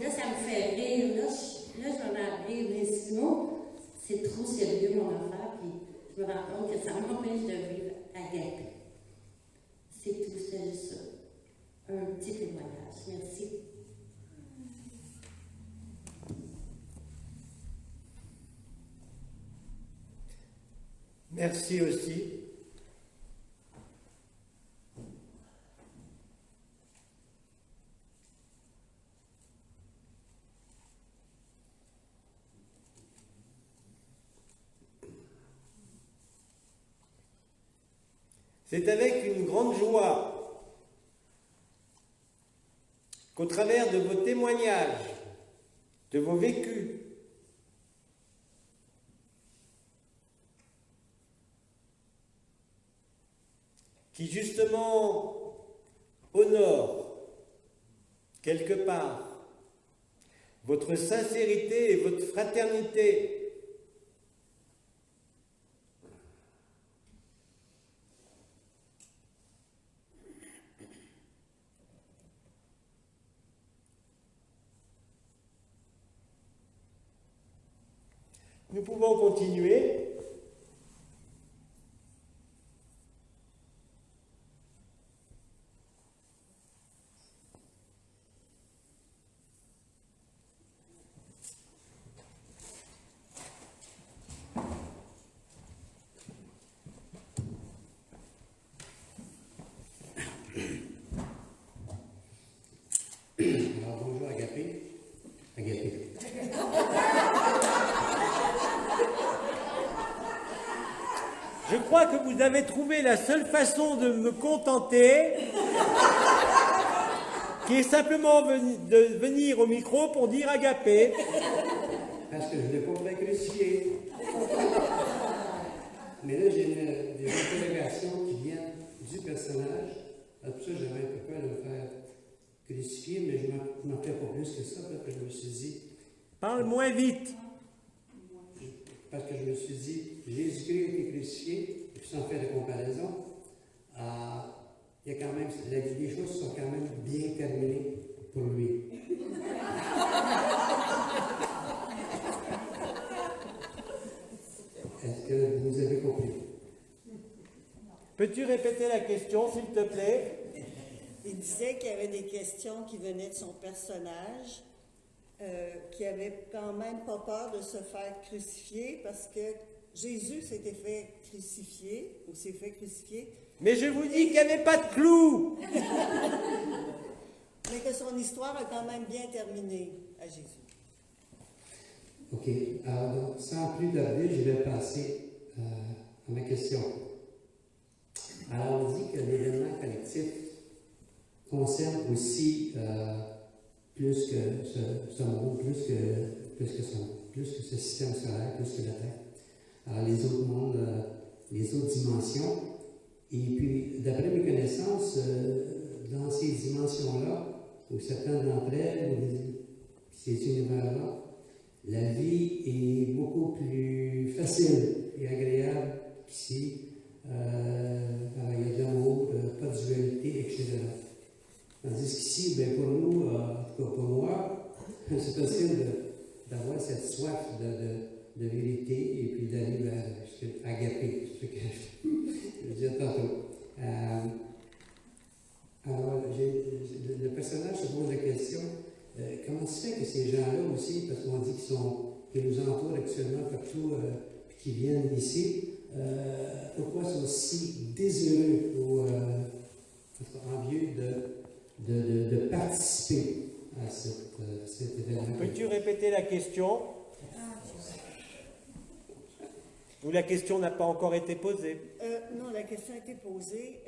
Là, ça me fait rire, là, je m'en mets à rire, mais sinon, c'est trop sérieux mon affaire, puis je me rends compte que ça m'empêche de vivre agapé. C'est tout, c'est juste ça. Un petit témoignage. Merci. Merci aussi. C'est avec une grande joie qu'au travers de vos témoignages, de vos vécus, qui justement honorent quelque part votre sincérité et votre fraternité, nous pouvons continuer. Alors, bonjour Agapé. Agapé. Je crois que vous avez trouvé la seule façon de me contenter, qui est simplement de venir au micro pour dire agapé. Parce que je ne l'ai pas fait crucifier. Mais là, j'ai des interrogations qui viennent du personnage. Alors, pour ça, j'avais un peu peur de me faire crucifier, mais je ne m'en fais pas plus que ça, parce que je me suis dit... Parle moins vite. Parce que je me suis dit, Jésus-Christ a été crucifié, et puis sans faire de comparaison, il y a quand même, les choses sont quand même bien terminées pour lui. Est-ce que vous avez compris? Peux-tu répéter la question, s'il te plaît? Il disait qu'il y avait des questions qui venaient de son personnage, qui avait quand même pas peur de se faire crucifier parce que Jésus s'était fait crucifier, ou s'est fait crucifier, Mais je vous dis qu'il n'y avait pas de clou. mais que son histoire a quand même bien terminé à Jésus. OK. Alors, donc, sans plus tarder, je vais passer à ma question. Alors, on dit que l'événement collectif concerne aussi plus que ce monde, plus que ce système solaire, plus que la Terre. Alors, les autres mondes, les autres dimensions. Et puis, d'après mes connaissances, dans ces dimensions-là, ou certaines d'entre elles, ou ces univers-là, la vie est beaucoup plus facile et agréable qu'ici. Il y a de l'amour, pas de dualité, etc. Tandis qu'ici, ben pour nous, en tout cas pour moi, c'est facile d'avoir cette soif de vérité et puis d'aller vers agapé, ce que je disais tantôt. Alors, le personnage se pose la question, comment se fait que ces gens-là aussi, parce qu'on dit qu'ils nous entourent actuellement partout, puis qu'ils viennent ici, pourquoi ils sont si désireux ou envieux de participer à cet événement? Peux-tu répéter la question? Ou la question n'a pas encore été posée? Non, la question a été posée.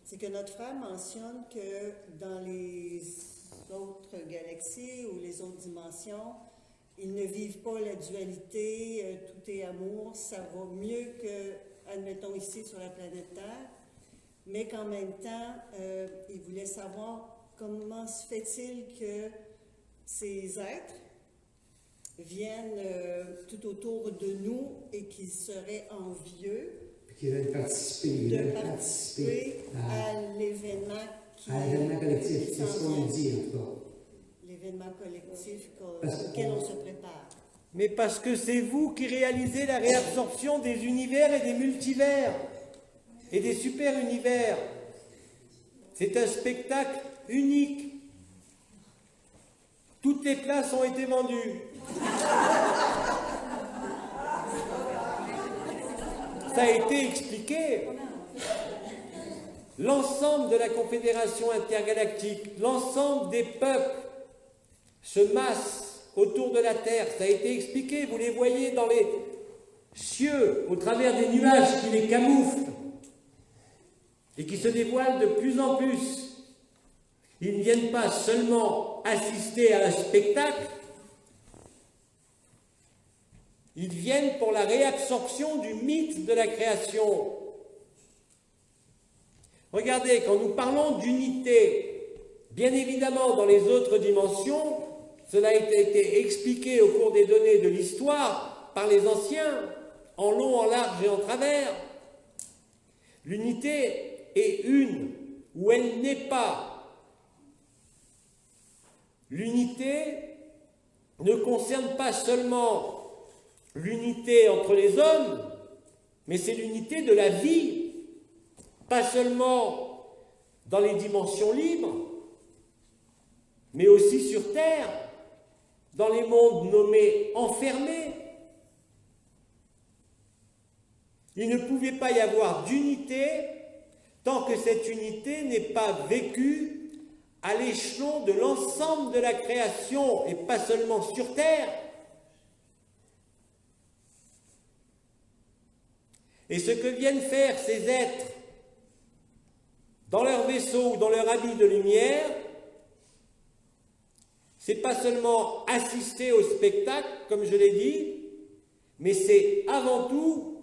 C'est que notre frère mentionne que dans les autres galaxies ou les autres dimensions, ils ne vivent pas la dualité, tout est amour, ça va mieux que, admettons, ici sur la planète Terre, mais qu'en même temps, il voulait savoir comment se fait-il que ces êtres viennent tout autour de nous et qu'ils seraient envieux Qui veulent participer, de participer à l'événement collectif, c'est ce qu'on dit en tout cas. L'événement collectif auquel on se prépare. Mais parce que c'est vous qui réalisez la réabsorption des univers et des multivers et des super-univers. C'est un spectacle unique. Toutes les places ont été vendues. Ça a été expliqué. L'ensemble de la Confédération intergalactique, l'ensemble des peuples se massent autour de la Terre. Ça a été expliqué. Vous les voyez dans les cieux, au travers des nuages qui les camouflent et qui se dévoilent de plus en plus. Ils ne viennent pas seulement assister à un spectacle, ils viennent pour la réabsorption du mythe de la création. Regardez, quand nous parlons d'unité, bien évidemment dans les autres dimensions, cela a été expliqué au cours des données de l'histoire par les anciens, en long, en large et en travers. L'unité est une, ou elle n'est pas. L'unité ne concerne pas seulement l'unité entre les hommes, mais c'est l'unité de la vie, pas seulement dans les dimensions libres, mais aussi sur Terre, dans les mondes nommés enfermés. Il ne pouvait pas y avoir d'unité tant que cette unité n'est pas vécue à l'échelon de l'ensemble de la création et pas seulement sur Terre. Et ce que viennent faire ces êtres dans leur vaisseau ou dans leur habit de lumière, c'est pas seulement assister au spectacle, comme je l'ai dit, mais c'est avant tout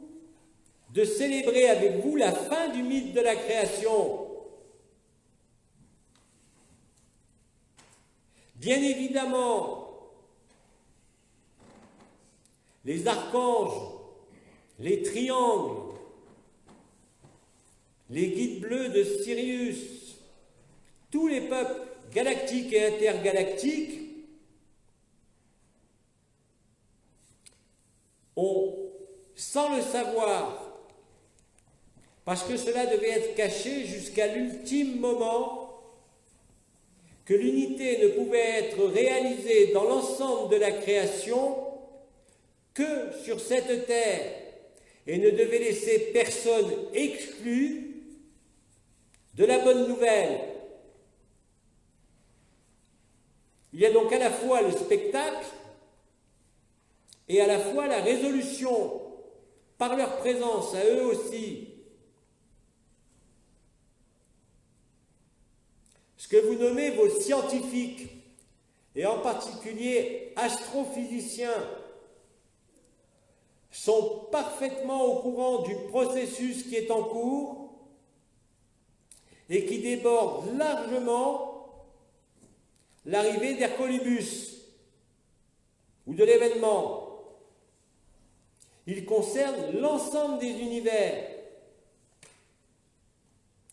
de célébrer avec vous la fin du mythe de la création. Bien évidemment, les archanges, les triangles, les guides bleus de Sirius, tous les peuples galactiques et intergalactiques ont, sans le savoir, parce que cela devait être caché jusqu'à l'ultime moment, que l'unité ne pouvait être réalisée dans l'ensemble de la création que sur cette terre, et ne devait laisser personne exclu de la bonne nouvelle. Il y a donc à la fois le spectacle et à la fois la résolution, par leur présence à eux aussi. Ce que vous nommez vos scientifiques, et en particulier astrophysiciens, sont parfaitement au courant du processus qui est en cours et qui déborde largement l'arrivée d'Hercolibus ou de l'événement. Il concerne l'ensemble des univers,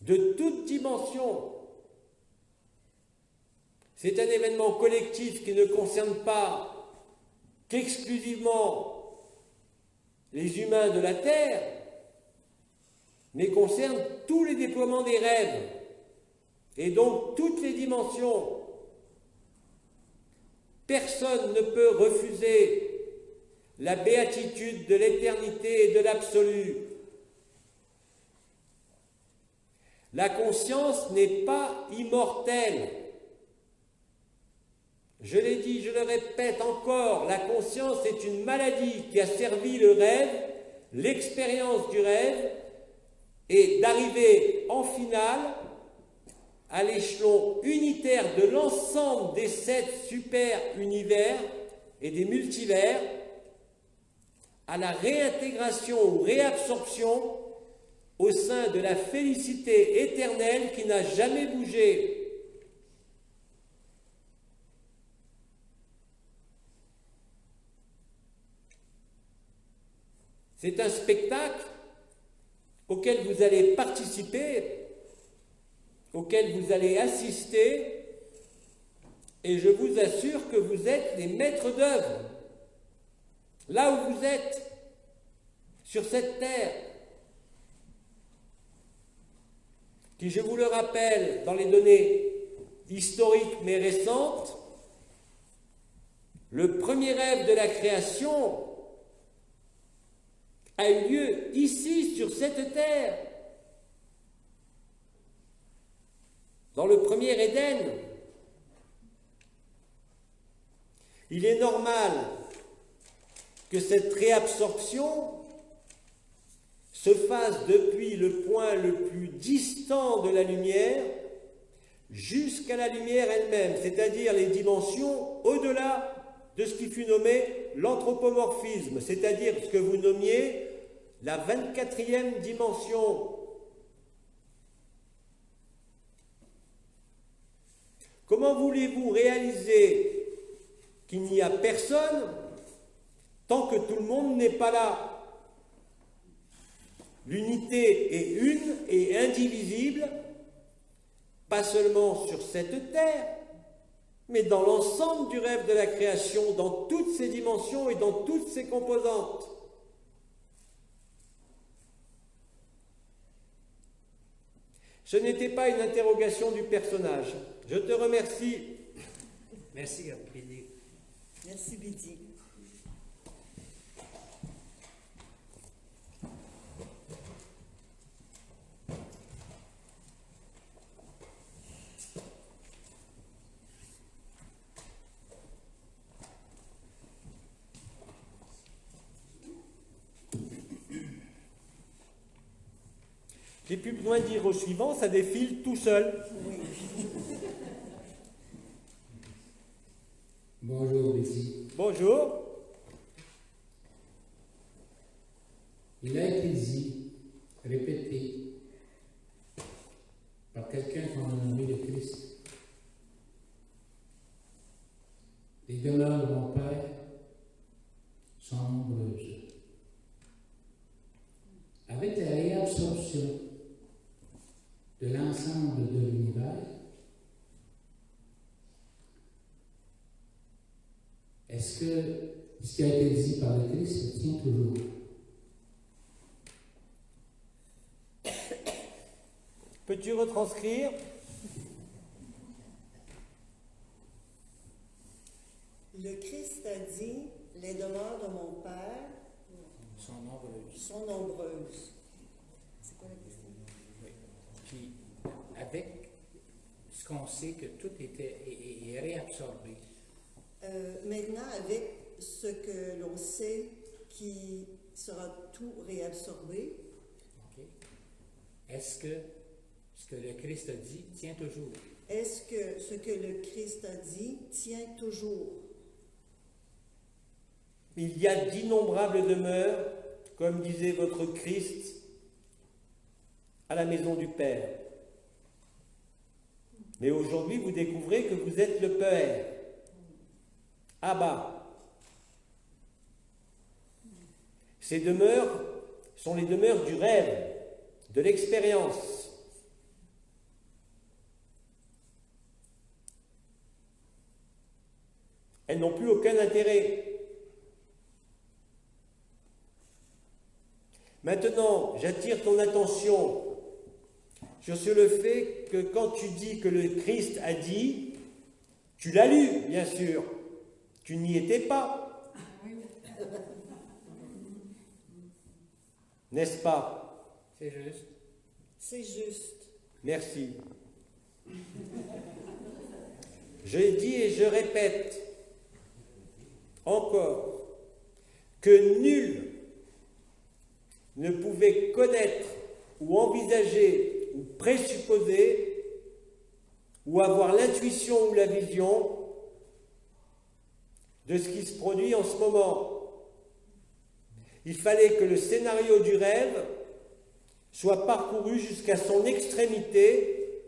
de toutes dimensions. C'est un événement collectif qui ne concerne pas qu'exclusivement les humains de la Terre, mais concerne tous les déploiements des rêves, et donc toutes les dimensions. Personne ne peut refuser la béatitude de l'éternité et de l'absolu. La conscience n'est pas immortelle. Je l'ai dit, je le répète encore, la conscience est une maladie qui a servi le rêve, l'expérience du rêve, et d'arriver en finale à l'échelon unitaire de l'ensemble des 7 super-univers et des multivers, à la réintégration ou réabsorption au sein de la félicité éternelle qui n'a jamais bougé. C'est un spectacle auquel vous allez participer, auquel vous allez assister, et je vous assure que vous êtes les maîtres d'œuvre. Là où vous êtes, sur cette terre, qui, je vous le rappelle, dans les données historiques mais récentes, le premier rêve de la création a eu lieu ici, sur cette terre, dans le premier Éden. Il est normal que cette réabsorption se fasse depuis le point le plus distant de la lumière jusqu'à la lumière elle-même, c'est-à-dire les dimensions au-delà de ce qui fut nommé l'anthropomorphisme, c'est-à-dire ce que vous nommiez la 24e dimension. Comment voulez-vous réaliser qu'il n'y a personne tant que tout le monde n'est pas là? L'unité est une et indivisible, pas seulement sur cette terre, mais dans l'ensemble du rêve de la création, dans toutes ses dimensions et dans toutes ses composantes. Ce n'était pas une interrogation du personnage. Je te remercie. Merci, Bidi. Merci, Bidi. J'ai plus besoin de dire au suivant, ça défile tout seul. Oui. Bonjour, Bidi. Bonjour. Il a été dit, répété, par quelqu'un qu'on a nommé le Christ. Les demeures de mon Père sont nombreuses. Avec la réabsorption de l'ensemble de l'univers, est-ce que ce qui a été dit par le Christ se tient toujours? Peux-tu retranscrire? Le Christ a dit, les demeures de mon Père Sont nombreuses. sont nombreuses. qu'on sait que tout est réabsorbé? Maintenant, avec ce que l'on sait qui sera tout réabsorbé, OK? Est-ce que ce que le Christ a dit tient toujours? est-ce que ce que le Christ a dit tient toujours? Il y a d'innombrables demeures, comme disait votre Christ, à la maison du Père. Mais aujourd'hui, vous découvrez que vous êtes le Père. Abba. Ces demeures sont les demeures du rêve, de l'expérience. Elles n'ont plus aucun intérêt. Maintenant, j'attire ton attention sur le fait que quand tu dis que le Christ a dit, tu l'as lu, bien sûr. Tu n'y étais pas. N'est-ce pas? C'est juste. C'est juste. Merci. Je dis et je répète encore que nul ne pouvait connaître ou envisager ou présupposer ou avoir l'intuition ou la vision de ce qui se produit en ce moment. Il fallait que le scénario du rêve soit parcouru jusqu'à son extrémité,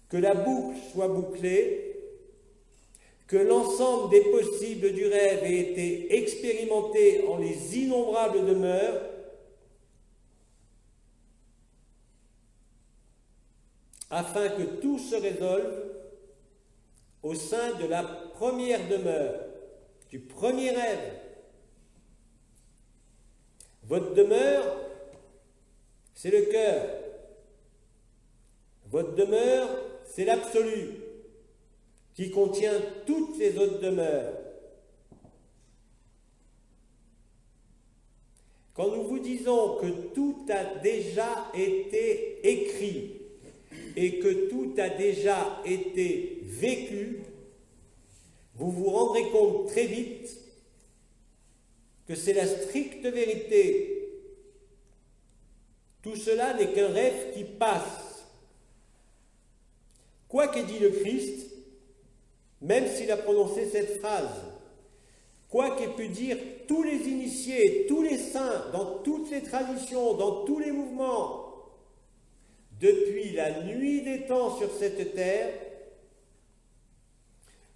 que la boucle soit bouclée, que l'ensemble des possibles du rêve ait été expérimenté en les innombrables demeures, afin que tout se résolve au sein de la première demeure, du premier rêve. Votre demeure, c'est le cœur. Votre demeure, c'est l'absolu, qui contient toutes les autres demeures. Quand nous vous disons que tout a déjà été écrit et que tout a déjà été vécu, vous vous rendrez compte très vite que c'est la stricte vérité. Tout cela n'est qu'un rêve qui passe. Quoi qu'ait dit le Christ, même s'il a prononcé cette phrase, quoi qu'aient pu dire tous les initiés, tous les saints, dans toutes les traditions, dans tous les mouvements, depuis la nuit des temps sur cette terre,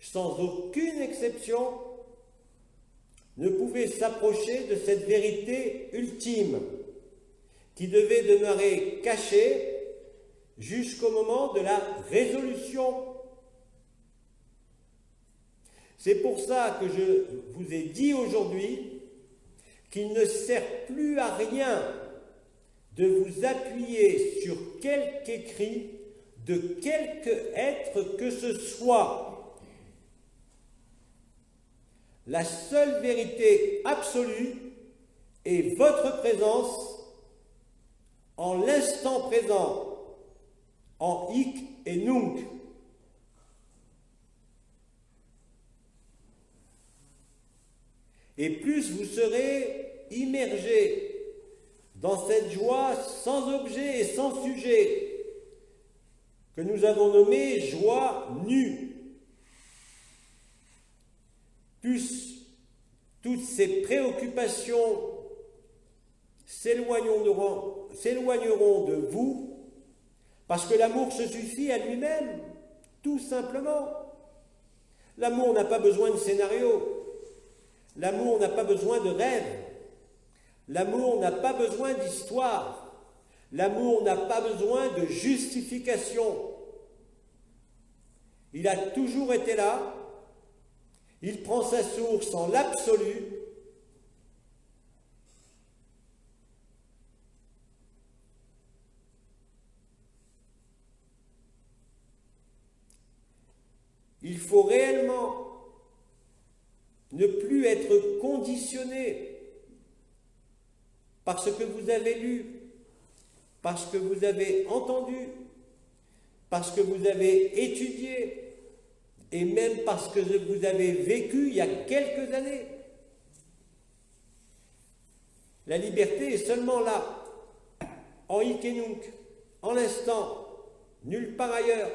sans aucune exception, ne pouvait s'approcher de cette vérité ultime, qui devait demeurer cachée jusqu'au moment de la résolution. C'est pour ça que je vous ai dit aujourd'hui qu'il ne sert plus à rien de vous appuyer sur quelque écrit de quelque être que ce soit. La seule vérité absolue est votre présence en l'instant présent, en hic et nunc. Et plus vous serez immergé dans cette joie sans objet et sans sujet, que nous avons nommée joie nue, plus toutes ces préoccupations s'éloigneront de vous, parce que l'amour se suffit à lui-même, tout simplement. L'amour n'a pas besoin de scénario. L'amour n'a pas besoin de rêve. L'amour n'a pas besoin d'histoire. L'amour n'a pas besoin de justification. Il a toujours été là. Il prend sa source en l'absolu. Il faut réellement ne plus être conditionné par ce que vous avez lu, par ce que vous avez entendu, parce que vous avez étudié, et même parce que vous avez vécu il y a quelques années. La liberté est seulement là, en hic et nunc, en l'instant, nulle part ailleurs.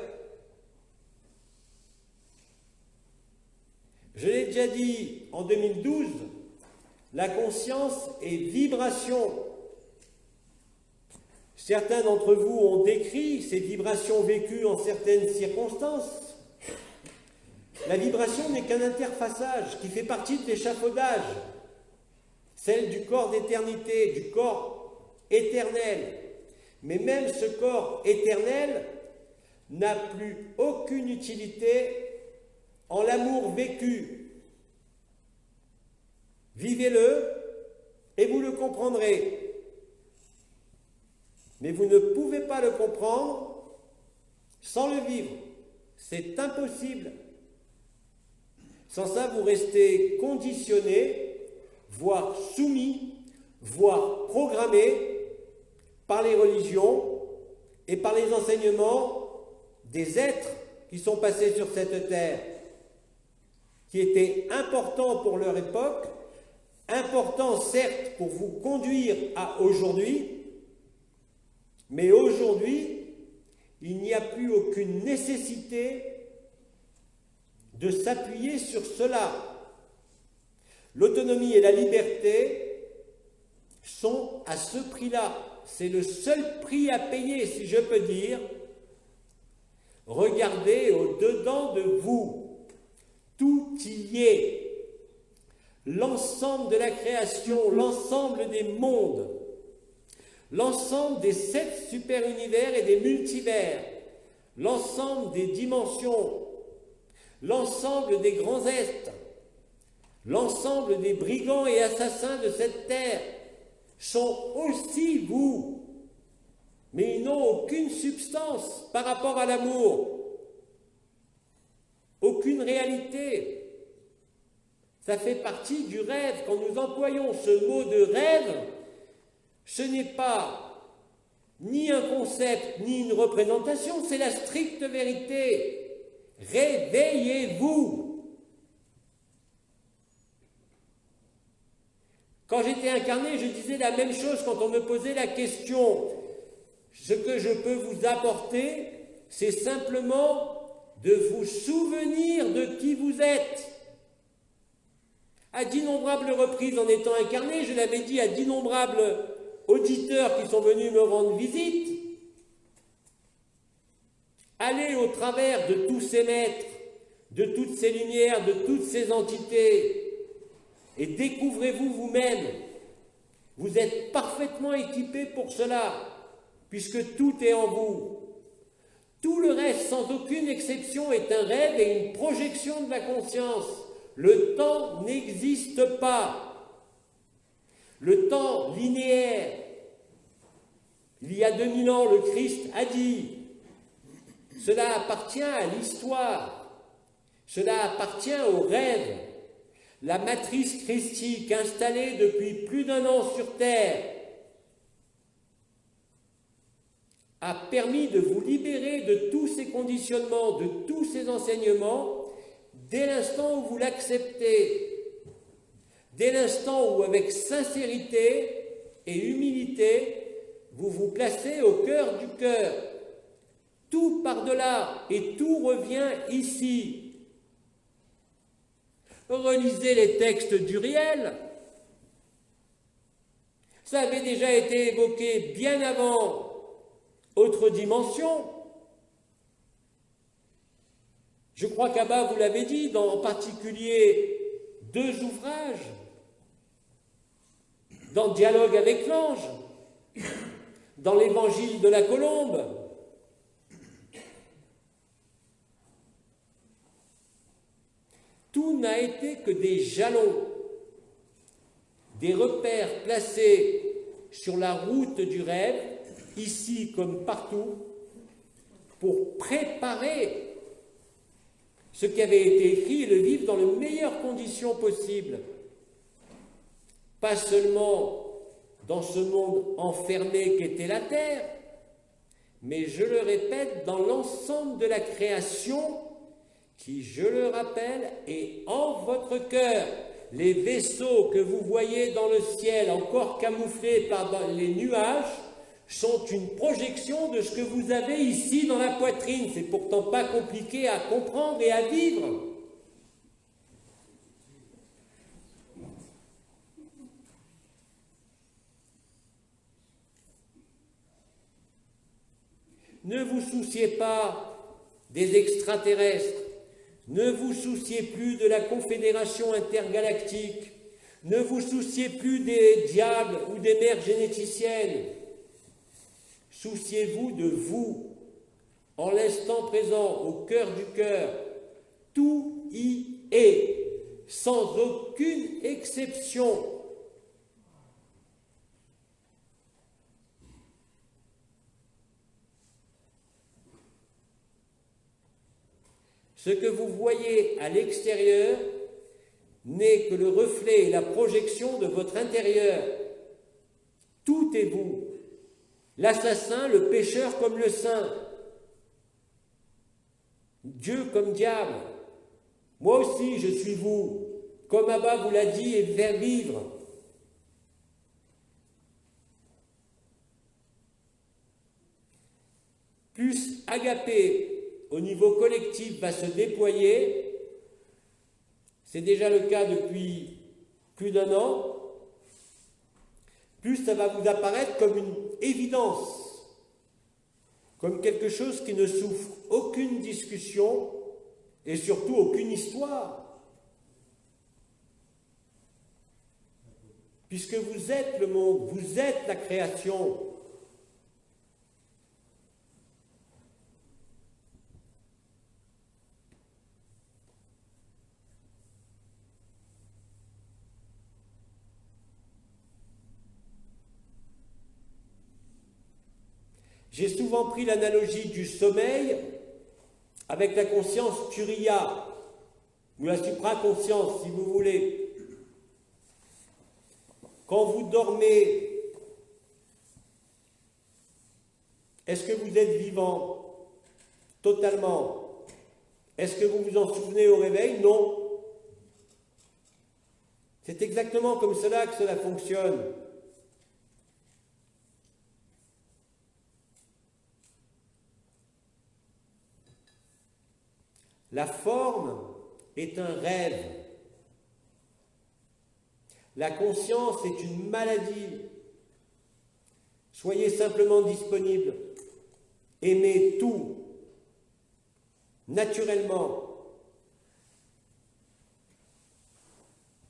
Je l'ai déjà dit en 2012, la conscience est vibration. Certains d'entre vous ont décrit ces vibrations vécues en certaines circonstances. La vibration n'est qu'un interfaçage qui fait partie de l'échafaudage, celle du corps d'éternité, du corps éternel. Mais même ce corps éternel n'a plus aucune utilité en l'amour vécu. Vivez-le et vous le comprendrez. Mais vous ne pouvez pas le comprendre sans le vivre. C'est impossible. Sans ça, vous restez conditionné, voire soumis, voire programmé par les religions et par les enseignements des êtres qui sont passés sur cette terre, qui étaient importants pour leur époque, importants certes pour vous conduire à aujourd'hui, mais aujourd'hui, il n'y a plus aucune nécessité de s'appuyer sur cela. L'autonomie et la liberté sont à ce prix-là. C'est le seul prix à payer, si je peux dire. Regardez au-dedans de vous. Tout y est. L'ensemble de la création, l'ensemble des mondes, l'ensemble des 7 super-univers et des multivers, l'ensemble des dimensions, l'ensemble des grands êtres, l'ensemble des brigands et assassins de cette terre sont aussi vous, mais ils n'ont aucune substance par rapport à l'amour, aucune réalité. Ça fait partie du rêve. Quand nous employons ce mot de rêve, ce n'est pas ni un concept, ni une représentation, c'est la stricte vérité. Réveillez-vous. Quand j'étais incarné, je disais la même chose quand on me posait la question. Ce que je peux vous apporter, c'est simplement de vous souvenir de qui vous êtes. À d'innombrables reprises en étant incarné, je l'avais dit à d'innombrables auditeurs qui sont venus me rendre visite, allez au travers de tous ces maîtres, de toutes ces lumières, de toutes ces entités, et découvrez-vous vous-même. Vous êtes parfaitement équipé pour cela, puisque tout est en vous. Tout le reste, sans aucune exception, est un rêve et une projection de la conscience. Le temps n'existe pas. Le temps linéaire. Il y a 2000 ans, le Christ a dit, cela appartient à l'histoire, cela appartient au rêve. La matrice christique installée depuis plus d'1 an sur Terre a permis de vous libérer de tous ces conditionnements, de tous ces enseignements, dès l'instant où vous l'acceptez, dès l'instant où, avec sincérité et humilité, vous vous placez au cœur du cœur. Tout par-delà et tout revient ici. Relisez les textes d'Uriel. Ça avait déjà été évoqué bien avant. Autre dimension. Je crois qu'Abba vous l'avez dit, dans en particulier 2 ouvrages, dans Dialogue avec l'ange, dans l'Évangile de la Colombe. Tout n'a été que des jalons, des repères placés sur la route du rêve, ici comme partout, pour préparer ce qui avait été écrit et le vivre dans les meilleures conditions possibles. Pas seulement dans ce monde enfermé qu'était la Terre, mais je le répète, dans l'ensemble de la création qui, je le rappelle, est en votre cœur. Les vaisseaux que vous voyez dans le ciel, encore camouflés par les nuages, sont une projection de ce que vous avez ici dans la poitrine. C'est pourtant pas compliqué à comprendre et à vivre. Ne vous souciez pas des extraterrestres, ne vous souciez plus de la Confédération intergalactique, ne vous souciez plus des diables ou des mères généticiennes. Souciez-vous de vous, en l'instant présent, au cœur du cœur. Tout y est, sans aucune exception. Ce que vous voyez à l'extérieur n'est que le reflet et la projection de votre intérieur. Tout est vous. L'assassin, le pécheur comme le saint. Dieu comme diable. Moi aussi, je suis vous, comme Abba vous l'a dit et fait vivre. Plus agapé au niveau collectif va se déployer, c'est déjà le cas depuis plus d'1 an, plus ça va vous apparaître comme une évidence, comme quelque chose qui ne souffre aucune discussion et surtout aucune histoire. Puisque vous êtes le monde, vous êtes la création. J'ai souvent pris l'analogie du sommeil avec la conscience turiya, ou la supraconscience, si vous voulez. Quand vous dormez, est-ce que vous êtes vivant totalement? Est-ce que vous vous en souvenez au réveil? Non. C'est exactement comme cela que cela fonctionne. La forme est un rêve. La conscience est une maladie. Soyez simplement disponible. Aimez tout, naturellement.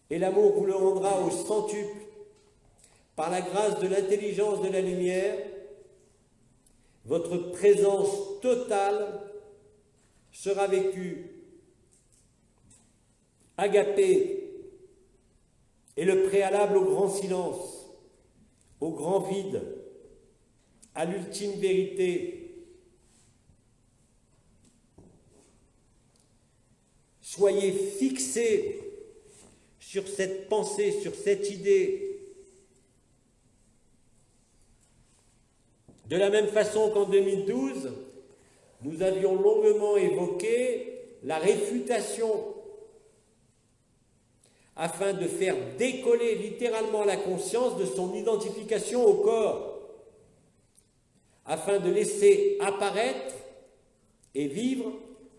Et l'amour vous le rendra au centuple, par la grâce de l'intelligence de la lumière, votre présence totale sera vécue. Agapé est le préalable au grand silence, au grand vide, à l'ultime vérité. Soyez fixés sur cette pensée, sur cette idée. De la même façon qu'en 2012, nous avions longuement évoqué la réfutation afin de faire décoller littéralement la conscience de son identification au corps, afin de laisser apparaître et vivre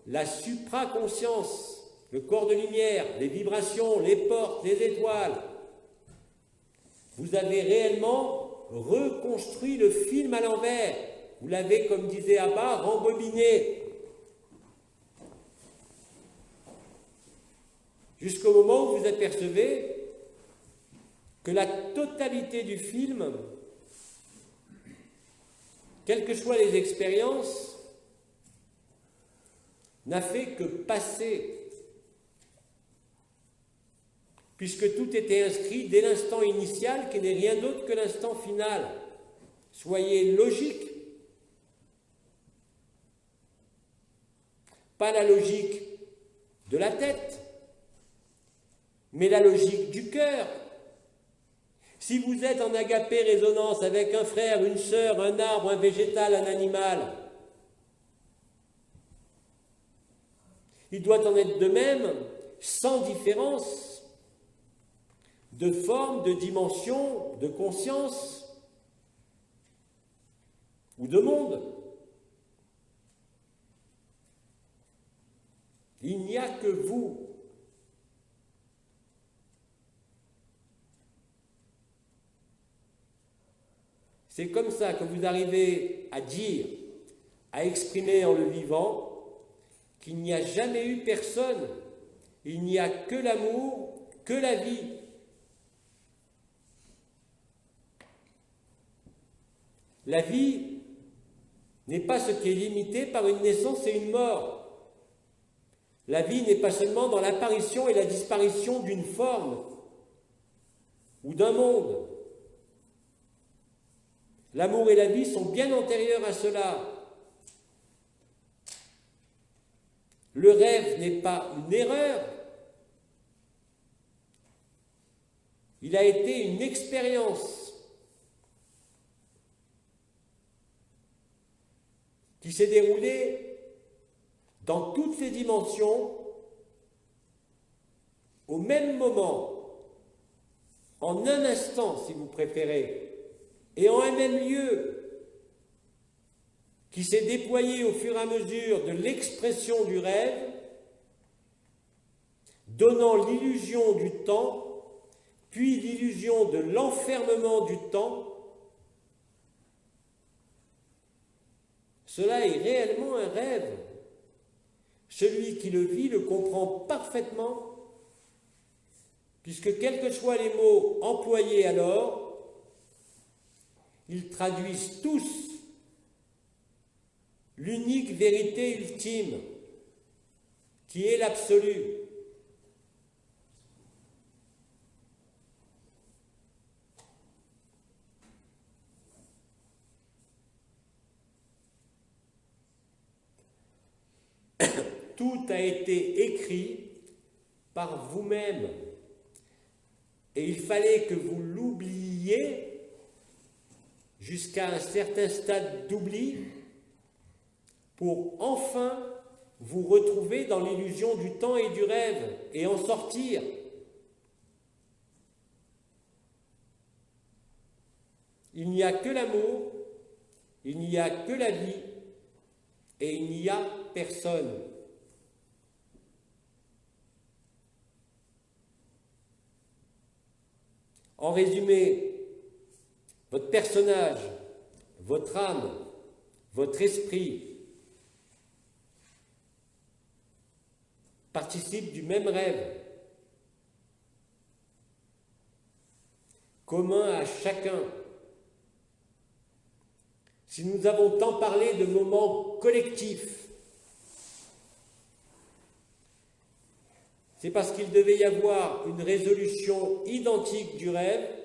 la supraconscience, le corps de lumière, les vibrations, les portes, les étoiles. Vous avez réellement reconstruit le film à l'envers. Vous l'avez, comme disait Abba, rembobiné. Jusqu'au moment où vous apercevez que la totalité du film, quelles que soient les expériences, n'a fait que passer, puisque tout était inscrit dès l'instant initial qui n'est rien d'autre que l'instant final. Soyez logique. Pas la logique de la tête, mais la logique du cœur. Si vous êtes en agapé résonance avec un frère, une sœur, un arbre, un végétal, un animal, il doit en être de même, sans différence de forme, de dimension, de conscience ou de monde. Il n'y a que vous. C'est comme ça que vous arrivez à dire, à exprimer en le vivant, qu'il n'y a jamais eu personne, il n'y a que l'amour, que la vie. La vie n'est pas ce qui est limité par une naissance et une mort. La vie n'est pas seulement dans l'apparition et la disparition d'une forme ou d'un monde. L'amour et la vie sont bien antérieurs à cela. Le rêve n'est pas une erreur. Il a été une expérience qui s'est déroulée dans toutes ses dimensions, au même moment, en un instant si vous préférez, et en un même lieu, qui s'est déployé au fur et à mesure de l'expression du rêve, donnant l'illusion du temps, puis l'illusion de l'enfermement du temps. Cela est réellement un rêve. Celui qui le vit le comprend parfaitement, puisque quels que soient les mots employés alors, ils traduisent tous l'unique vérité ultime, qui est l'absolu. Tout a été écrit par vous-même, et il fallait que vous l'oubliiez jusqu'à un certain stade d'oubli pour enfin vous retrouver dans l'illusion du temps et du rêve et en sortir. Il n'y a que l'amour, il n'y a que la vie et il n'y a personne. En résumé, votre personnage, votre âme, votre esprit participent du même rêve, commun à chacun. Si nous avons tant parlé de moments collectifs, c'est parce qu'il devait y avoir une résolution identique du rêve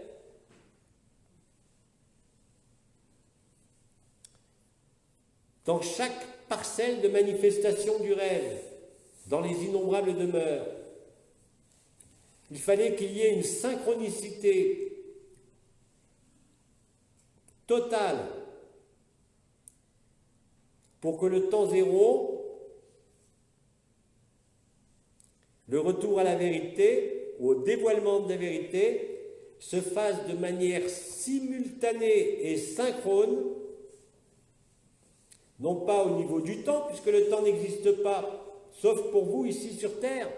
dans chaque parcelle de manifestation du rêve, dans les innombrables demeures. Il fallait qu'il y ait une synchronicité totale pour que le temps zéro, le retour à la vérité, ou au dévoilement de la vérité, se fasse de manière simultanée et synchrone, non pas au niveau du temps, puisque le temps n'existe pas, sauf pour vous ici sur Terre,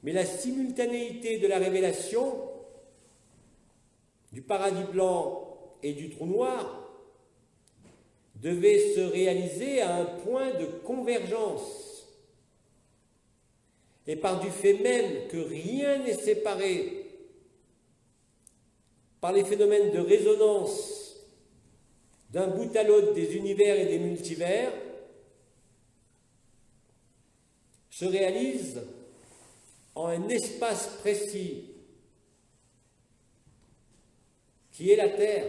mais la simultanéité de la révélation, du paradis blanc et du trou noir, devait se réaliser à un point de convergence. Et par du fait même que rien n'est séparé par les phénomènes de résonance d'un bout à l'autre des univers et des multivers, se réalise en un espace précis qui est la Terre.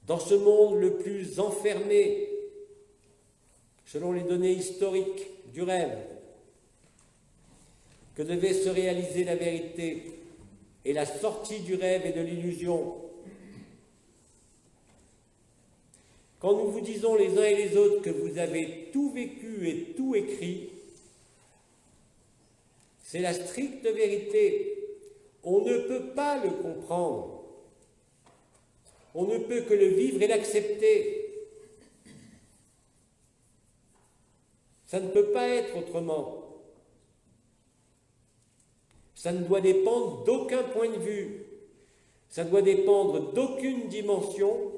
Dans ce monde le plus enfermé, selon les données historiques du rêve, que devait se réaliser la vérité et la sortie du rêve et de l'illusion. Quand nous vous disons les uns et les autres que vous avez tout vécu et tout écrit, c'est la stricte vérité. On ne peut pas le comprendre. On ne peut que le vivre et l'accepter. Ça ne peut pas être autrement. Ça ne doit dépendre d'aucun point de vue. Ça ne doit dépendre d'aucune dimension.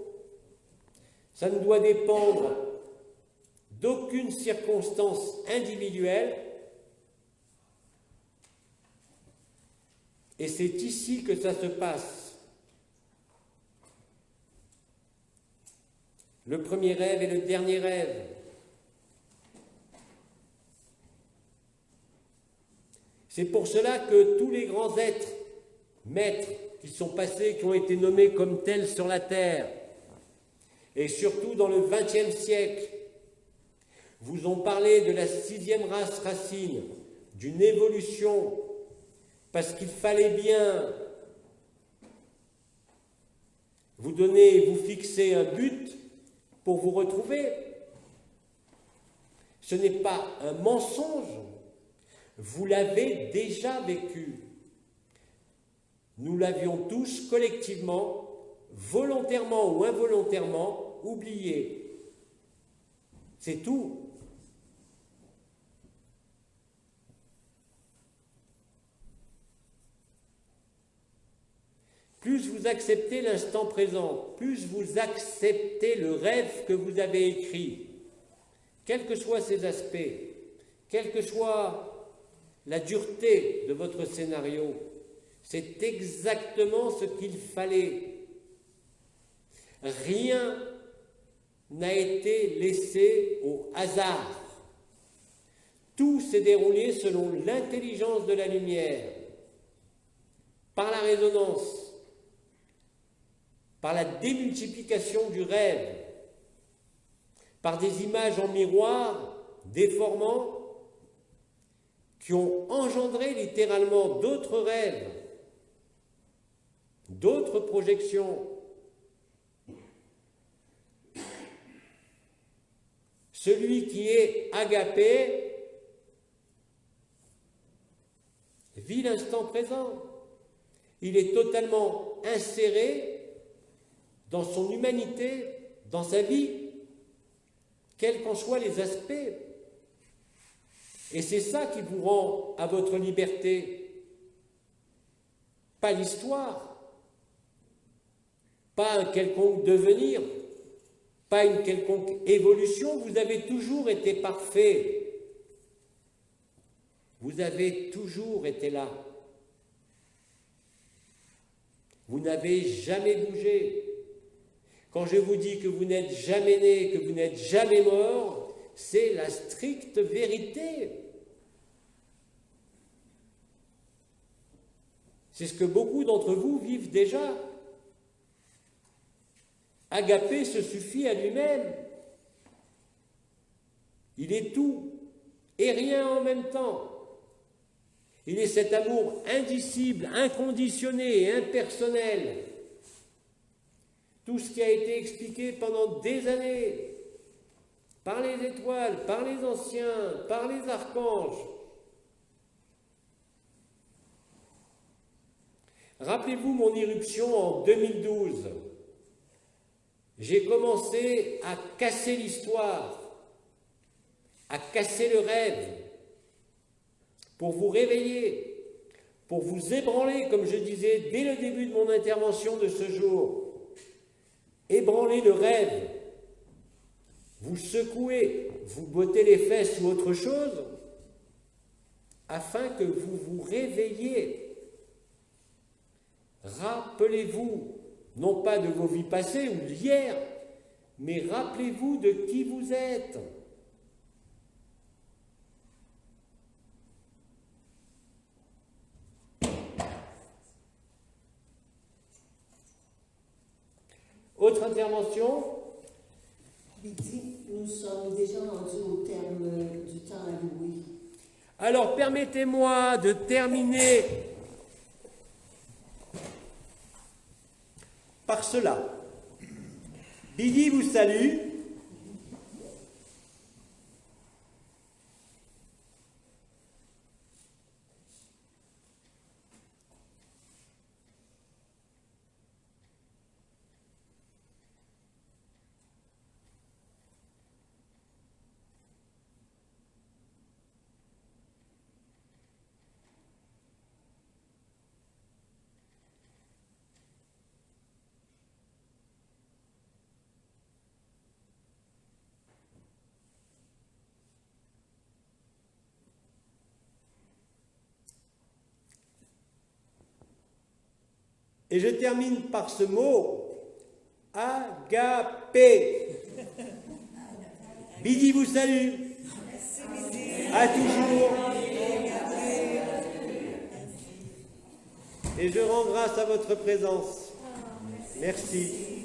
Ça ne doit dépendre d'aucune circonstance individuelle. Et c'est ici que ça se passe. Le premier rêve et le dernier rêve. C'est pour cela que tous les grands êtres, maîtres, qui sont passés, qui ont été nommés comme tels sur la terre, et surtout dans le XXe siècle, vous ont parlé de la 6e race racine, d'une évolution, parce qu'il fallait bien vous donner et vous fixer un but pour vous retrouver. Ce n'est pas un mensonge. Vous l'avez déjà vécu. Nous l'avions tous collectivement, volontairement ou involontairement, oublié. C'est tout. Plus vous acceptez l'instant présent, plus vous acceptez le rêve que vous avez écrit, quels que soient ses aspects, quelle que soit la dureté de votre scénario, c'est exactement ce qu'il fallait. Rien n'a été laissé au hasard. Tout s'est déroulé selon l'intelligence de la lumière, par la résonance, par la démultiplication du rêve, par des images en miroir déformant qui ont engendré littéralement d'autres rêves, d'autres projections. Celui qui est agapé vit l'instant présent. Il est totalement inséré dans son humanité, dans sa vie, quels qu'en soient les aspects. Et c'est ça qui vous rend à votre liberté. Pas l'histoire, pas un quelconque devenir, pas une quelconque évolution. Vous avez toujours été parfait. Vous avez toujours été là. Vous n'avez jamais bougé. Quand je vous dis que vous n'êtes jamais né, que vous n'êtes jamais mort, c'est la stricte vérité. C'est ce que beaucoup d'entre vous vivent déjà. Agapé se suffit à lui-même. Il est tout et rien en même temps. Il est cet amour indicible, inconditionné et impersonnel. Tout ce qui a été expliqué pendant des années, par les étoiles, par les anciens, par les archanges. Rappelez-vous mon irruption en 2012. J'ai commencé à casser l'histoire, à casser le rêve, pour vous réveiller, pour vous ébranler, comme je disais dès le début de mon intervention de ce jour. Ébranler le rêve, vous secouez, vous bottez les fesses ou autre chose, afin que vous vous réveilliez. Rappelez-vous, non pas de vos vies passées ou d'hier, mais rappelez-vous de qui vous êtes. Autre intervention? Lydie, nous sommes déjà rendus au terme du temps alloué. Alors permettez-moi de terminer par cela. Bidi vous salue. Et je termine par ce mot, agapé. Bidi vous salue. À toujours. Et je rends grâce à votre présence. Merci.